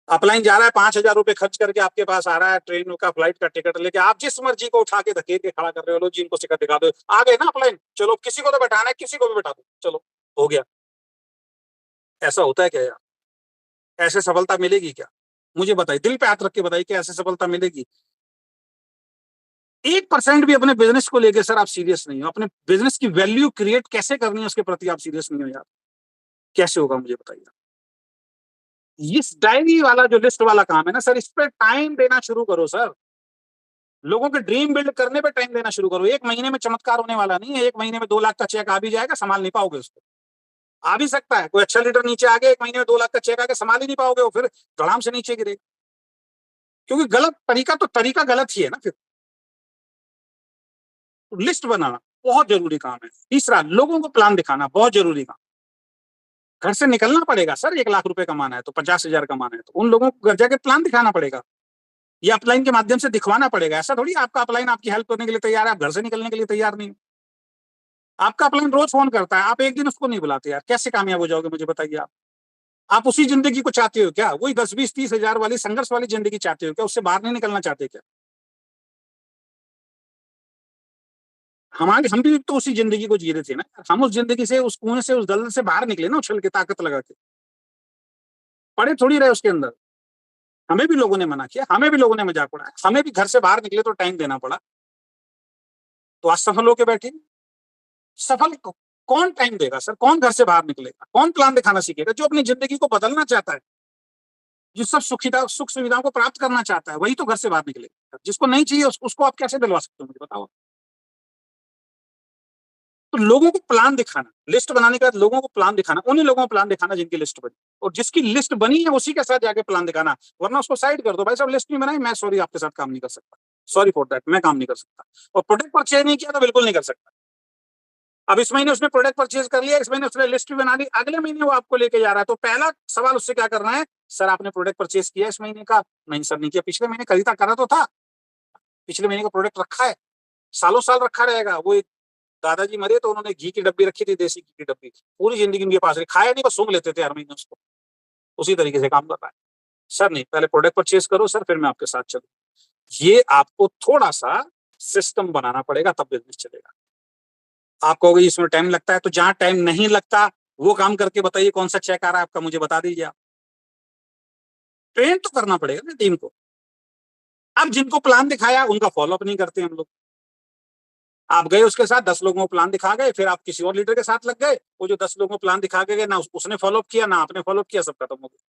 अपलाइन जा रहा है 5,000 रुपए खर्च करके आपके पास आ रहा है, ट्रेन का फ्लाइट का टिकट लेके, आप जिस मर्जी को उठा के धकेल के खड़ा कर रहे हो, लो जी इनको टिकट दिखा दो, आ गए ना अपलाइन, चलो किसी को तो बैठाना है, किसी को भी बैठा दो, चलो हो गया। ऐसा होता है क्या यार? ऐसे सफलता मिलेगी क्या? मुझे बताइए, दिल पे हाथ रख के बताइए कि ऐसे सफलता मिलेगी? 1% भी अपने बिजनेस को लेके सर आप सीरियस नहीं हो, अपने बिजनेस की वैल्यू क्रिएट कैसे करनी है उसके प्रति आप सीरियस नहीं हो यार, कैसे होगा मुझे बताइए। इस डायरी वाला जो लिस्ट वाला काम है ना सर, इस पे टाइम देना शुरू करो सर। लोगों के ड्रीम बिल्ड करने पे टाइम देना शुरू करो। एक महीने में चमत्कार होने वाला नहीं है, एक महीने में 2 लाख का चेक आ भी जाएगा, संभाल नहीं पाओगे उसको। आ भी सकता है, कोई अच्छा लीडर नीचे आ गया, एक महीने में 2 लाख का चेक आके संभाल ही नहीं पाओगे, वो फिर धड़ाम से नीचे गिरेगा, क्योंकि गलत तरीका, तो तरीका गलत ही है ना फिर। तो लिस्ट बनाना बहुत जरूरी काम है। तीसरा, लोगों को प्लान दिखाना बहुत जरूरी काम। घर से निकलना पड़ेगा सर, 1 लाख रुपए कमाना है तो 50,000 कमाना है तो उन लोगों को घर जाके प्लान दिखाना पड़ेगा, या अपलाइन के माध्यम से दिखवाना पड़ेगा। ऐसा थोड़ी आपका अपलाइन आपकी हेल्प करने के लिए तैयार है, आप घर से निकलने के लिए तैयार नहीं। आपका अपलाइन रोज फोन करता है, आप एक दिन उसको नहीं बुलाते यार, कैसे कामयाब हो जाओगे मुझे बताइए आप? आप उसी जिंदगी को चाहते हो क्या? वही 10, 20, 30 हजार वाली संघर्ष वाली जिंदगी चाहते हो क्या? उससे बाहर नहीं निकलना चाहते क्या? हमारे हम भी तो उसी जिंदगी को जी रहे थे ना, हम उस जिंदगी से, उस कुएं से, उस दलदल से बाहर निकले ना, उछल के ताकत लगा के, पड़े थोड़ी रहे उसके अंदर। हमें भी लोगों ने मना किया, हमें भी लोगों ने मजाक उड़ाया, हमें भी घर से बाहर निकले तो टाइम देना पड़ा। तो आज सफल होके बैठे। सफल कौन टाइम देगा सर? कौन घर से बाहर निकलेगा? कौन प्लान दिखाना सीखेगा? जो अपनी जिंदगी को बदलना चाहता है, जो सब सुख सुविधाओं को प्राप्त करना चाहता है, वही तो घर से बाहर निकलेगा। जिसको नहीं चाहिए उसको आप कैसे दिलवा सकते हो मुझे बताओ। तो लोगों को प्लान दिखाना, लिस्ट बनाने के बाद लोगों को प्लान दिखाना, उन्हीं लोगों को प्लान दिखाना जिनकी लिस्ट बनी, और जिसकी लिस्ट बनी है उसी के साथ जाके प्लान दिखाना। वरना उसको साइड कर दो, भाई साहब लिस्ट नहीं बनाई, मैं सॉरी आपके साथ काम नहीं कर सकता, सॉरी फॉर दैट, मैं काम नहीं कर सकता। और प्रोडक्ट परचेज नहीं किया तो बिल्कुल नहीं कर सकता। अब इस महीने उसने प्रोडक्ट परचेज कर लिया, इस महीने उसने लिस्ट भी बना ली, अगले महीने वो आपको लेके जा रहा है, तो पहला सवाल उससे क्या करना है? सर आपने प्रोडक्ट परचेज किया इस महीने का? नहीं सर नहीं किया। पिछले महीने खरीदा करा तो था, पिछले महीने का प्रोडक्ट रखा है, सालों साल रखा रहेगा। वो दादाजी मरे तो उन्होंने घी की डब्बी रखी थी, देसी घी की डब्बी, पूरी जिंदगी उनके पास रही, खाया नहीं बस सूंघ लेते थे हर महीने उसको। उसी तरीके से काम कर रहा है। सर नहीं, पहले प्रोडक्ट परचेज करो सर, फिर मैं आपके साथ चलूँ। ये आपको थोड़ा सा सिस्टम बनाना पड़ेगा, तब बिजनेस चलेगा। आप कहोगे इसमें टाइम लगता है, तो जहां टाइम नहीं लगता वो काम करके बताइए, कौन सा चेक आ रहा है आपका मुझे बता दीजिए आप। ट्रेन तो करना पड़ेगा ना टीम को। अब जिनको प्लान दिखाया उनका फॉलोअप नहीं करते हम लोग। आप गए उसके साथ, 10 लोगों को प्लान दिखा गए, फिर आप किसी और लीडर के साथ लग गए, वो जो 10 लोगों को प्लान दिखा के गए, ना उसने फॉलोअप किया ना आपने फॉलोअप किया, सब खत्म हो गया।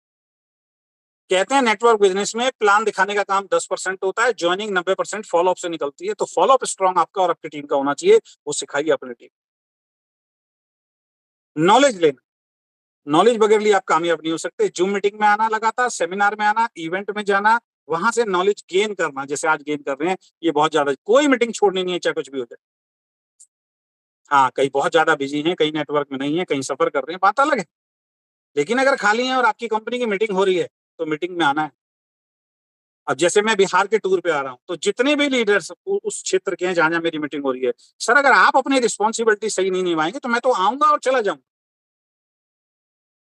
कहते हैं नेटवर्क बिजनेस में प्लान दिखाने का काम 10% होता है, ज्वाइनिंग 90% फॉलोअप से निकलती है। तो फॉलोअप स्ट्रॉन्ग आपका और आपकी टीम का होना चाहिए, वो सिखाइए अपनी टीम। नॉलेज लेना, नॉलेज बगैर लिए आप कामयाब नहीं हो सकते। जूम मीटिंग में आना, लगातार सेमिनार में आना, इवेंट में जाना, वहां से नॉलेज गेन करना, जैसे आज गेन कर रहे हैं, ये बहुत ज्यादा, कोई मीटिंग छोड़नी नहीं है चाहे कुछ भी हो जाए। हाँ, कहीं बहुत ज्यादा बिजी हैं, कहीं नेटवर्क में नहीं है, कहीं सफर कर रहे हैं, बात अलग है। लेकिन अगर खाली है और आपकी कंपनी की मीटिंग हो रही है तो मीटिंग में आना है। अब जैसे मैं बिहार के टूर पे आ रहा हूँ, तो जितने भी लीडर्स उस क्षेत्र के हैं जहां जहां मेरी मीटिंग हो रही है, सर अगर आप अपनी रिस्पॉन्सिबिलिटी सही नहीं निभाएंगे तो मैं तो आऊंगा और चला जाऊंगा।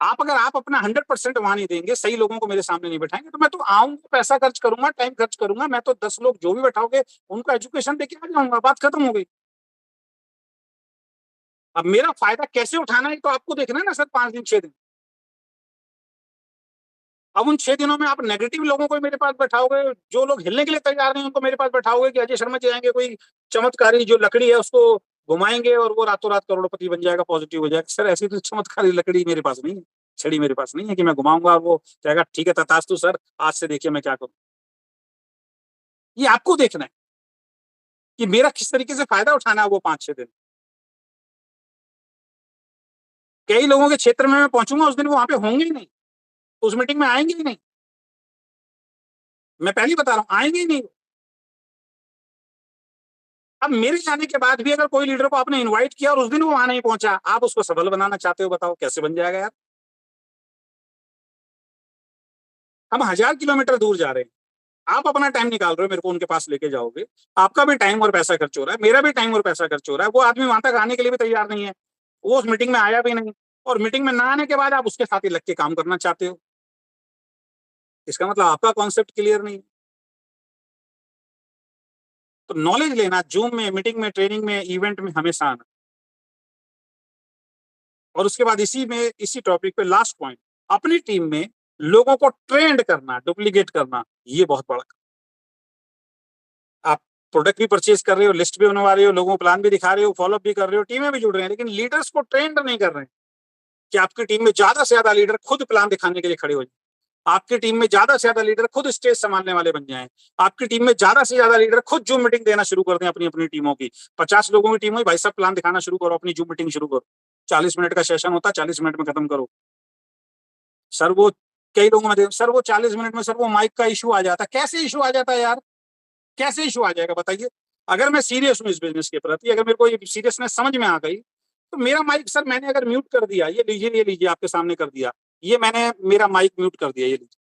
आप अगर आप अपना 100% वहां नहीं देंगे, सही लोगों को मेरे सामने नहीं बैठाएंगे, तो मैं तो आऊंगा, पैसा खर्च करूंगा, टाइम खर्च करूंगा, मैं तो 10 लोग जो भी बैठाओगे उनको एजुकेशन देके आ जाऊंगा, बात खत्म हो गई। अब मेरा फायदा कैसे उठाना है तो आपको देखना है ना सर, 5 दिन 6 दिन। अब उन 6 दिनों में आप नेगेटिव लोगों को मेरे पास बैठाओगे, जो लोग हिलने के लिए तैयार नहीं उनको मेरे पास बैठाओगे कि अजय शर्मा जी आएंगे, कोई चमत्कारी जो लकड़ी है उसको घुमाएंगे और वो रातों रात करोड़पति बन जाएगा, पॉजिटिव हो जाएगा। सर ऐसी तो चमत्कारी लकड़ी मेरे पास नहीं है, छड़ी मेरे पास नहीं है कि मैं घुमाऊंगा और वो कहेगा ठीक है तथास्तु सर, आज से देखिए मैं क्या करूँ। ये आपको देखना है कि मेरा किस तरीके से फायदा उठाना है वो 5 6 दिन। कई लोगों के क्षेत्र में मैं पहुंचूंगा, उस दिन वो वहां पे होंगे ही नहीं, उस मीटिंग में आएंगे ही नहीं। मैं पहले बता रहा हूँ, आएंगे ही नहीं। अब मेरे जाने के बाद भी अगर कोई लीडर को आपने इनवाइट किया और उस दिन वो वहां नहीं पहुंचा, आप उसको सफल बनाना चाहते हो, बताओ कैसे बन जाएगा यार। हम 1000 किलोमीटर दूर जा रहे हैं, आप अपना टाइम निकाल रहे हो, मेरे को उनके पास लेके जाओगे, आपका भी टाइम और पैसा खर्च हो रहा है, मेरा भी टाइम और पैसा खर्च हो रहा है, वो आदमी वहां तक आने के लिए भी तैयार नहीं है, वो उस मीटिंग में आया भी नहीं, और मीटिंग में ना आने के बाद आप उसके साथ ही लग के काम करना चाहते हो। इसका मतलब आपका कॉन्सेप्ट क्लियर नहीं। तो नॉलेज लेना, जूम में, मीटिंग में, ट्रेनिंग में, इवेंट में हमेशा आना। और उसके बाद इसी में, इसी टॉपिक पे लास्ट पॉइंट, अपनी टीम में लोगों को ट्रेंड करना, डुप्लीकेट करना, ये बहुत बड़ा। आप प्रोडक्ट भी परचेज कर रहे हो, लिस्ट भी बनवा रहे हो, लोगों को प्लान भी दिखा रहे हो, फॉलोअप भी कर रहे हो, टीमें भी जुड़ रहे हैं, लेकिन लीडर्स को ट्रेंड नहीं कर रहे हैं कि आपकी टीम में ज्यादा से ज्यादा लीडर खुद प्लान दिखाने के लिए खड़े हो जाए, आपकी टीम में ज्यादा से ज्यादा लीडर खुद स्टेज संभालने वाले बन जाएं, आपकी टीम में ज्यादा से ज्यादा लीडर खुद जूम मीटिंग देना शुरू कर दें अपनी अपनी टीमों की। 50 लोगों की टीम हुई, भाई साहब प्लान दिखाना शुरू करो, अपनी जूम मीटिंग शुरू करो, 40 मिनट का सेशन होता, 40 मिनट में खत्म करो। सर वो कई लोगों में सर वो 40 मिनट में सर वो माइक का इशू आ जाता, कैसे इशू आ जाता है यार, कैसे इशू आ जाएगा बताइए। अगर मैं सीरियस हूँ इस बिजनेस के प्रति, अगर मेरे को ये सीरियसनेस समझ में आ गई, तो मेरा माइक सर मैंने अगर म्यूट कर दिया, ये लीजिए आपके सामने कर दिया, ये मैंने मेरा माइक म्यूट कर दिया, ये लीजिए।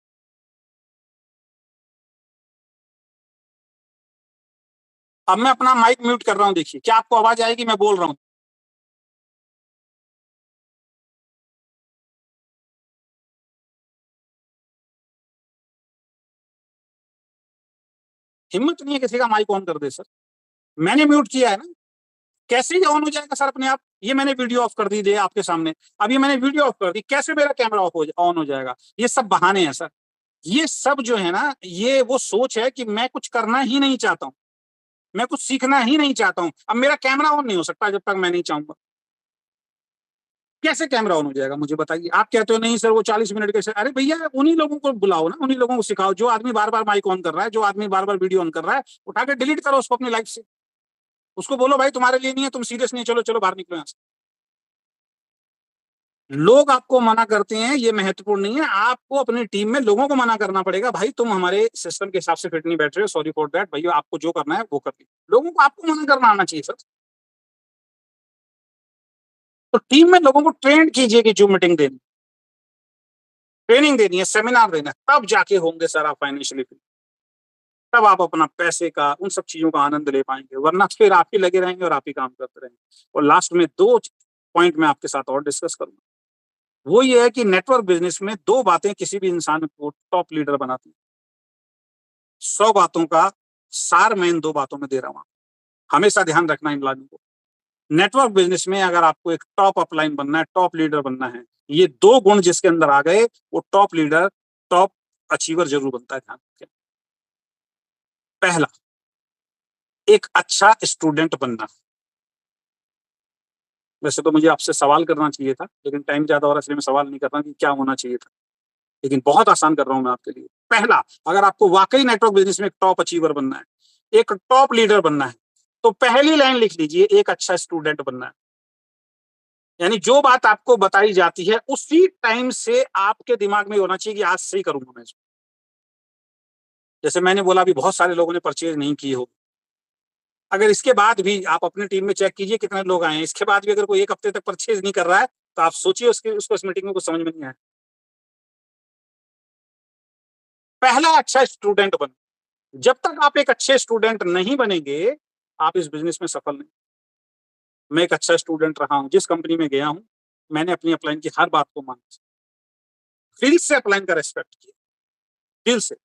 अब मैं अपना माइक म्यूट कर रहा हूँ, देखिए क्या आपको आवाज आएगी, मैं बोल रहा हूँ। हिम्मत नहीं है किसी का माइक ऑन कर दे सर, मैंने म्यूट किया है ना, कैसे ही ऑन हो जाएगा सर अपने आप। ये मैंने वीडियो ऑफ कर दी दे आपके सामने, अब ये मैंने वीडियो ऑफ कर दी, कैसे मेरा कैमरा ऑफ हो ऑन हो जाएगा। ये सब बहाने हैं सर, ये सब जो है ना, ये वो सोच है कि मैं कुछ करना ही नहीं चाहता हूँ, मैं कुछ सीखना ही नहीं चाहता हूँ। अब मेरा कैमरा ऑन नहीं हो सकता जब तक मैं नहीं चाहूंगा। कैसे कैमरा ऑन हो जाएगा मुझे बताइए। आप कहते हो नहीं सर वो 40 मिनट के, अरे भैया उन्हीं लोगों को बुलाओ ना, उन्हीं लोगों को सिखाओ, जो आदमी बार बार माइक ऑन कर रहा है, जो आदमी बार बार वीडियो ऑन कर रहा है, उठा के डिलीट करो उसको अपनी लाइफ से। उसको बोलो भाई तुम्हारे लिए नहीं है, तुम सीरियस नहीं, चलो चलो बाहर निकलो यहाँ से। लोग आपको मना करते हैं ये महत्वपूर्ण नहीं है, आपको अपनी टीम में लोगों को मना करना पड़ेगा, भाई तुम हमारे सिस्टम के हिसाब से फिट नहीं बैठ रहे हो, सॉरी फॉर दैट, भैया आपको जो करना है वो करिए। लोगों को आपको मना करना आना चाहिए सर। तो टीम में लोगों को ट्रेन कीजिए कि जो मीटिंग देनी, ट्रेनिंग देनी है, सेमिनार देना है, तब जाके होंगे सर आप फाइनेंशियली फ्री, तब आप अपना पैसे का उन सब चीजों का आनंद ले पाएंगे, वरना फिर आप ही लगे रहेंगे और आप ही काम करते रहेंगे। और लास्ट में 2 पॉइंट मैं आपके साथ और डिस्कस करूंगा, वो ये है कि नेटवर्क बिजनेस में 2 बातें किसी भी इंसान को टॉप लीडर बनाती है। 100 बातों का सार मैं इन 2 बातों में दे रहा हूँ, हमेशा ध्यान रखना इन लाइनों को। नेटवर्क बिजनेस में अगर आपको एक टॉप अपलाइन बनना है, टॉप लीडर बनना है, ये 2 गुण जिसके अंदर आ गए, वो टॉप लीडर, टॉप अचीवर जरूर बनता है, ध्यान रखें। पहला, एक अच्छा स्टूडेंट बनना। वैसे तो मुझे आपसे सवाल करना चाहिए था, लेकिन टाइम ज्यादा हो रहा है, इसलिए मैं सवाल नहीं कर रहा कि क्या होना चाहिए था, लेकिन बहुत आसान कर रहा हूं मैं आपके लिए। पहला, अगर आपको वाकई नेटवर्क बिजनेस में एक टॉप अचीवर बनना है, एक टॉप लीडर बनना है, तो पहली लाइन लिख लीजिए, एक अच्छा स्टूडेंट बनना है। यानी जो बात आपको बताई जाती है उसी टाइम से आपके दिमाग में होना चाहिए कि आज से ही करूंगा मैं इसको। जैसे मैंने बोला अभी बहुत सारे लोगों ने परचेज नहीं की हो, अगर इसके बाद भी आप अपनी टीम में चेक कीजिए कितने लोग आए हैं, इसके बाद भी अगर कोई 1 हफ्ते तक परचेज नहीं कर रहा है, तो आप सोचिए उसको इस मीटिंग में कुछ समझ में नहीं आया। पहला अच्छा स्टूडेंट बनो। जब तक आप एक अच्छे स्टूडेंट नहीं बनेंगे, आप इस बिजनेस में सफल नहीं। मैं एक अच्छा स्टूडेंट रहा हूं, जिस कंपनी में गया हूं, मैंने अपनी अपलाइन की हर बात को माना, दिल से अपलाइन का रेस्पेक्ट किया, दिल से।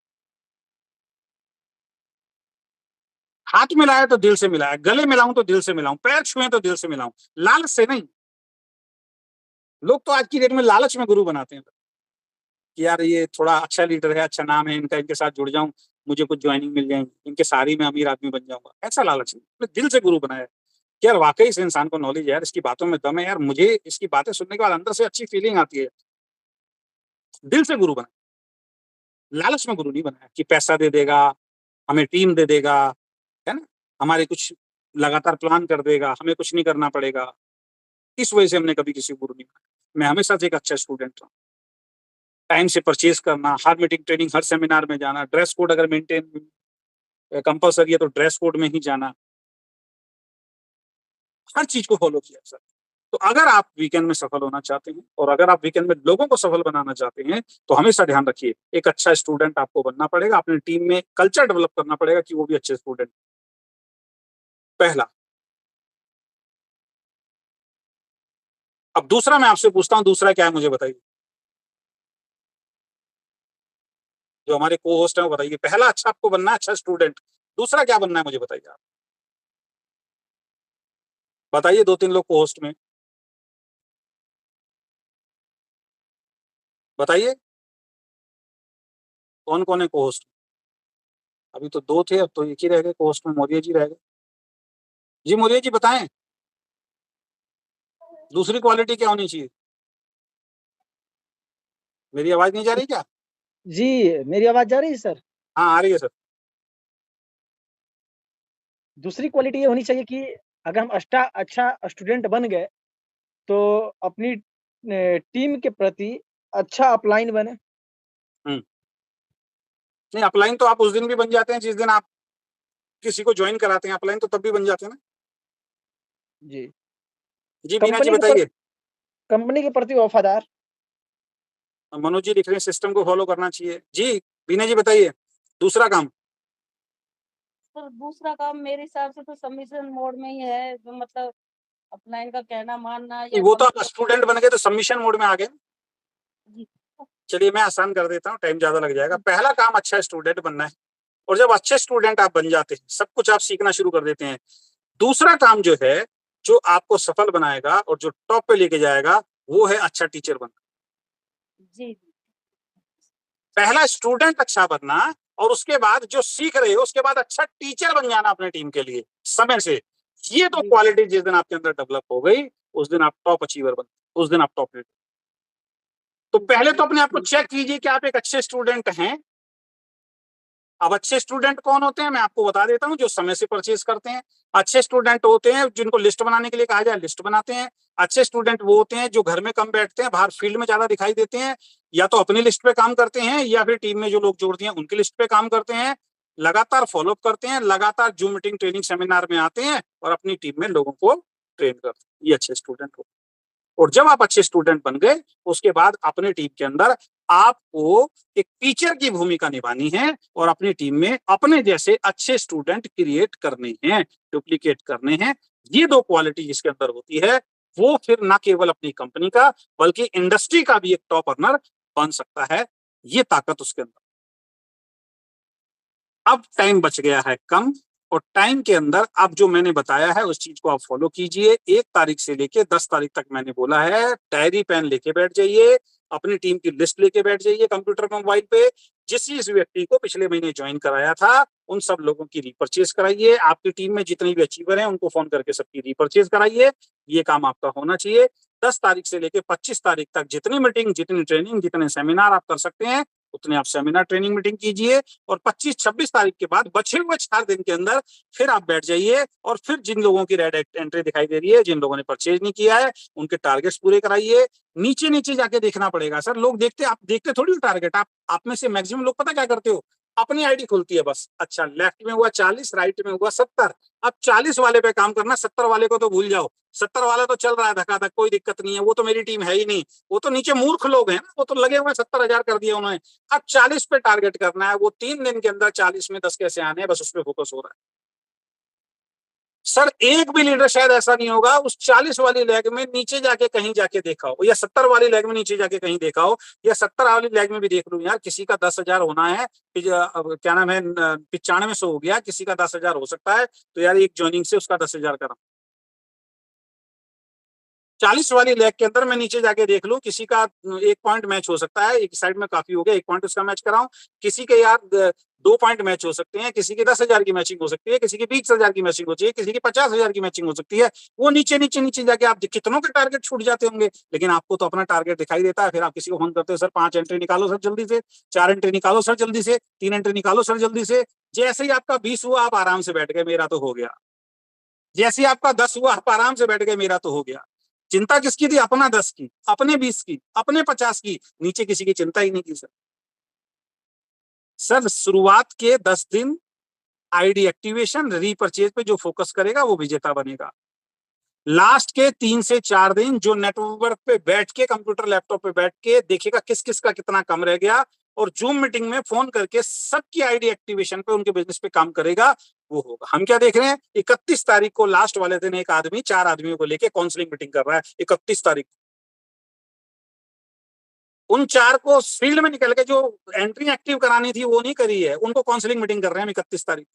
हाथ मिलाया तो दिल से मिलाया, गले मिलाऊं तो दिल से मिलाऊं, पैर छुए तो दिल से मिलाऊं, लालच से नहीं। लोग तो आज की डेट में लालच में गुरु बनाते हैं कि यार ये थोड़ा अच्छा लीडर है, अच्छा नाम है इनका, इनके साथ जुड़ जाऊं, मुझे कुछ ज्वाइनिंग मिल जाएंगी, इनके सारी में अमीर आदमी बन जाऊंगा। ऐसा लालच नहीं, मैंने दिल से गुरु बनाया कि यार वाकई इस इंसान को नॉलेज है यार, इसकी बातों में दम है यार, मुझे इसकी बातें सुनने के बाद अंदर से अच्छी फीलिंग आती है। दिल से गुरु बनाया, लालच में गुरु नहीं बनाया कि पैसा दे देगा, हमें टीम दे देगा, है ना, हमारे कुछ लगातार प्लान कर देगा, हमें कुछ नहीं करना पड़ेगा। इस वजह से हमने कभी किसी को गुरु नहीं बनाया। मैं हमेशा से एक अच्छा स्टूडेंट रहा। टाइम से परचेज करना, हर मीटिंग, ट्रेनिंग, हर सेमिनार में जाना, ड्रेस कोड अगर मेंटेन कंपलसरी है तो ड्रेस कोड में ही जाना, हर चीज को फॉलो किया सर। तो अगर आप वीकेंड में सफल होना चाहते हैं और अगर आप वीकेंड में लोगों को सफल बनाना चाहते हैं, तो हमेशा ध्यान रखिए, एक अच्छा स्टूडेंट आपको बनना पड़ेगा, अपनी टीम में कल्चर डेवलप करना पड़ेगा कि वो भी अच्छे स्टूडेंट। पहला। अब दूसरा मैं आपसे पूछता हूं, दूसरा क्या है मुझे बताइए, जो हमारे को होस्ट है वो बताइए। पहला अच्छा आपको बनना है, अच्छा स्टूडेंट। दूसरा क्या बनना है मुझे बताइए आप। बताइए, दो तीन लोग को होस्ट में बताइए, कौन कौन है को होस्ट। अभी तो दो थे, अब तो एक ही रह गए को होस्ट में, मौर्य जी रह गए। जी मौर्य जी बताएं, दूसरी क्वालिटी क्या होनी चाहिए। मेरी आवाज नहीं जा रही क्या। जी, मेरी आवाज जा रही है सर। हाँ आ रही है सर। दूसरी क्वालिटी ये होनी चाहिए कि अगर हम अच्छा स्टूडेंट बन गए तो अपनी टीम के प्रति अच्छा अपलाइन बने। हम्म। नहीं, अपलाइन तो आप उस दिन भी बन जाते हैं जिस दिन आप किसी को ज्वाइन कराते हैं, अपलाइन तो तब भी बन जाते हैं ना। जी। जी बीना जी बताइए। कंपनी के प्रति वफादार। मनोज जी लिख रहे हैं सिस्टम को फॉलो करना चाहिए। जी बीना जी बताइए, दूसरा काम। तो दूसरा काम मेरे हिसाब से तो सबमिशन मोड में ही है, जो मतलब अपलाइन का कहना मानना या वो तो आप स्टूडेंट बन गए तो सबमिशन मोड में आ गए। जी। चलिए मैं आसान कर देता हूँ, टाइम ज्यादा लग जाएगा। पहला काम अच्छा स्टूडेंट बनना है, और जब अच्छे स्टूडेंट आप बन जाते हैं, सब कुछ आप सीखना शुरू कर देते हैं। दूसरा काम जो है, जो आपको सफल बनाएगा और जो टॉप पे लेके जाएगा, वो है अच्छा टीचर बनना। जी। पहला स्टूडेंट अच्छा बनना, और उसके बाद जो सीख रहे हो उसके बाद अच्छा टीचर बन जाना अपने टीम के लिए समय से। ये तो क्वालिटी जिस दिन आपके अंदर डेवलप हो गई, उस दिन आप टॉप अचीवर बन, उस दिन आप टॉप लीडर। तो पहले तो अपने आप को चेक कीजिए कि आप एक अच्छे स्टूडेंट हैं। अब अच्छे स्टूडेंट कौन होते हैं मैं आपको बता देता हूं, जो समय से परचेज करते हैं। अच्छे स्टूडेंट होते हैं जिनको लिस्ट बनाने के लिए कहा जाए लिस्ट बनाते हैं। अच्छे स्टूडेंट वो होते हैं जो घर में कम बैठते हैं, बाहर फील्ड में ज्यादा दिखाई देते हैं, या तो अपनी लिस्ट पे काम करते हैं या फिर टीम में जो लोग जोड़ते हैं उनकी लिस्ट पे काम करते हैं, लगातार फॉलोअप करते हैं, लगातार जूम मीटिंग, ट्रेनिंग, सेमिनार में आते हैं और अपनी टीम में लोगों को ट्रेन करते हैं। ये अच्छे स्टूडेंट होते हैं। और जब आप अच्छे स्टूडेंट बन गए, उसके बाद अपने टीम के अंदर आपको एक टीचर की भूमिका निभानी है और अपनी टीम में अपने जैसे अच्छे स्टूडेंट क्रिएट करने हैं, डुप्लीकेट करने हैं। ये दो क्वालिटी जिसके अंदर होती है, वो फिर ना केवल अपनी कंपनी का बल्कि इंडस्ट्री का भी एक टॉप अर्नर बन सकता है। ये ताकत उसके अंदर। अब टाइम बच गया है कम, और टाइम के अंदर अब जो मैंने बताया है उस चीज को आप फॉलो कीजिए। 1 तारीख से लेके 10 तारीख तक मैंने बोला है, डायरी पेन लेके बैठ जाइए, अपनी टीम की लिस्ट लेके बैठ जाइए कंप्यूटर पर, मोबाइल पे। जिस व्यक्ति को पिछले महीने ज्वाइन कराया था उन सब लोगों की रीपर्चेज कराइए। आपकी टीम में जितने भी अचीवर हैं उनको फोन करके सबकी रीपर्चेज कराइए। ये काम आपका होना चाहिए। 10 तारीख से लेके 25 तारीख तक जितनी मीटिंग, जितनी ट्रेनिंग, जितने सेमिनार आप कर सकते हैं उतने आप सेमिनार, ट्रेनिंग, मीटिंग कीजिए। और 25-26 तारीख के बाद बचे हुए 4 दिन के अंदर फिर आप बैठ जाइए और फिर जिन लोगों की रेड एंट्री दिखाई दे रही है, जिन लोगों ने परचेज नहीं किया है, उनके टारगेट्स पूरे कराइए। नीचे नीचे जाके देखना पड़ेगा सर। लोग देखते, आप देखते थोड़ी हो टारगेट। आप में से मैक्सिमम लोग पता क्या करते हो, अपनी आईडी खुलती है बस। अच्छा, लेफ्ट में हुआ 40, राइट में हुआ 70। अब 40 वाले पे काम करना, 70 वाले को तो भूल जाओ। 70 वाला तो चल रहा है धक्का, कोई दिक्कत नहीं है, वो तो मेरी टीम है ही नहीं। वो तो नीचे मूर्ख लोग हैं ना, वो तो लगे हुए 70,000 कर दिया उन्होंने। अब 40 पे टारगेट करना है, वो 3 दिन के अंदर 40 में 10 कैसे आने हैं, बस उस पर फोकस हो रहा है। सर एक भी लीडर शायद ऐसा नहीं होगा उस 40 वाली लेग में नीचे जाके कहीं जाके देखा हो, या 70 वाली लेग में नीचे जाके कहीं देखा हो, या 70 वाली लेग में भी देख लूं यार, किसी का 10,000 होना है, क्या नाम है, 9500 हो गया, किसी का 10,000 हो सकता है, तो यार एक ज्वाइनिंग से उसका 10,000 करा। 40 वाली लेग के अंदर मैं नीचे जाके देख लूं, किसी का 1 पॉइंट मैच हो सकता है, एक साइड में काफी हो गया, 1 पॉइंट उसका मैच कराऊं, किसी के यार 2 पॉइंट मैच हो सकते हैं, किसी की 10,000 की मैचिंग हो सकती है, किसी की 20,000 की मैचिंग हो सकती है, किसी की 50,000 की मैचिंग हो सकती है। वो नीचे नीचे नीचे जाके आप कितनों के टारगेट छूट जाते होंगे, लेकिन आपको तो अपना टारगेट दिखाई देता है। फिर आप किसी को फोन करते हो, सर 5 एंट्री निकालो सर जल्दी से, 4 एंट्री निकालो सर जल्दी से, 3 एंट्री निकालो सर जल्दी से। जैसे ही आपका 20 हुआ आप आराम से बैठ गए, मेरा तो हो गया। जैसे ही आपका 10 हुआ आप आराम से बैठ गए, मेरा तो हो गया। चिंता किसकी थी? अपना 10 की, अपने 20 की, अपने 50 की, नीचे किसी की चिंता ही नहीं की सर। सर शुरुआत के 10 दिन आईडी एक्टिवेशन रीपरचेज पे जो फोकस करेगा वो विजेता बनेगा। लास्ट के 3 से 4 दिन जो नेटवर्क पे बैठ के, कंप्यूटर लैपटॉप पे बैठ के देखेगा किस किस का कितना कम रह गया, और जूम मीटिंग में फोन करके सबकी आईडी एक्टिवेशन पे, उनके बिजनेस पे काम करेगा, वो होगा। हम क्या देख रहे हैं, 31 तारीख को लास्ट वाले दिन एक आदमी 4 आदमियों को लेके काउंसलिंग मीटिंग कर रहा है। 31 तारीख उन 4 को फील्ड में निकल के जो एंट्री एक्टिव करानी थी वो नहीं करी है, उनको काउंसलिंग मीटिंग कर रहे हैं 31 तारीख।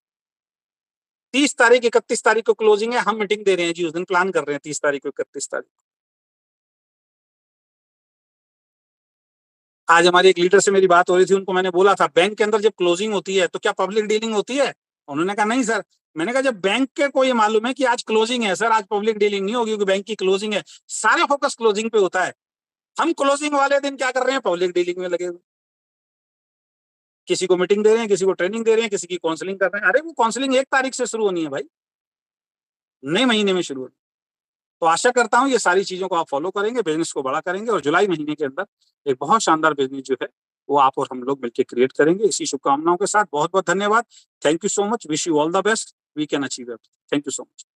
30 तारीख 31 तारीख को क्लोजिंग है, हम मीटिंग दे रहे हैं जी, उस दिन प्लान कर रहे हैं 30 तारीख को 31 तारीख। आज हमारे एक लीडर से मेरी बात हो रही थी, उनको मैंने बोला था बैंक के अंदर जब क्लोजिंग होती है तो क्या पब्लिक डीलिंग होती है? उन्होंने कहा नहीं सर। मैंने कहा जब बैंक के को ये मालूम है कि आज क्लोजिंग है सर, आज पब्लिक डीलिंग नहीं होगी क्योंकि बैंक की क्लोजिंग है, सारे फोकस क्लोजिंग पे होता है। हम क्लोजिंग वाले दिन क्या कर रहे हैं, पब्लिक डीलिंग में लगे हुए, किसी को मीटिंग दे रहे हैं, किसी को ट्रेनिंग दे रहे हैं, किसी की काउंसलिंग कर रहे हैं। अरे वो काउंसलिंग 1 तारीख से शुरू होनी है भाई, नए महीने में शुरू होनी। तो आशा करता हूं ये सारी चीजों को आप फॉलो करेंगे, बिजनेस को बड़ा करेंगे, और जुलाई महीने के अंदर एक बहुत शानदार बिजनेस जो है वो आप और हम लोग मिलकर क्रिएट करेंगे। इसी शुभकामनाओं के साथ बहुत बहुत धन्यवाद। Thank you so much, wish you all the best, we can achieve it. Thank you so much.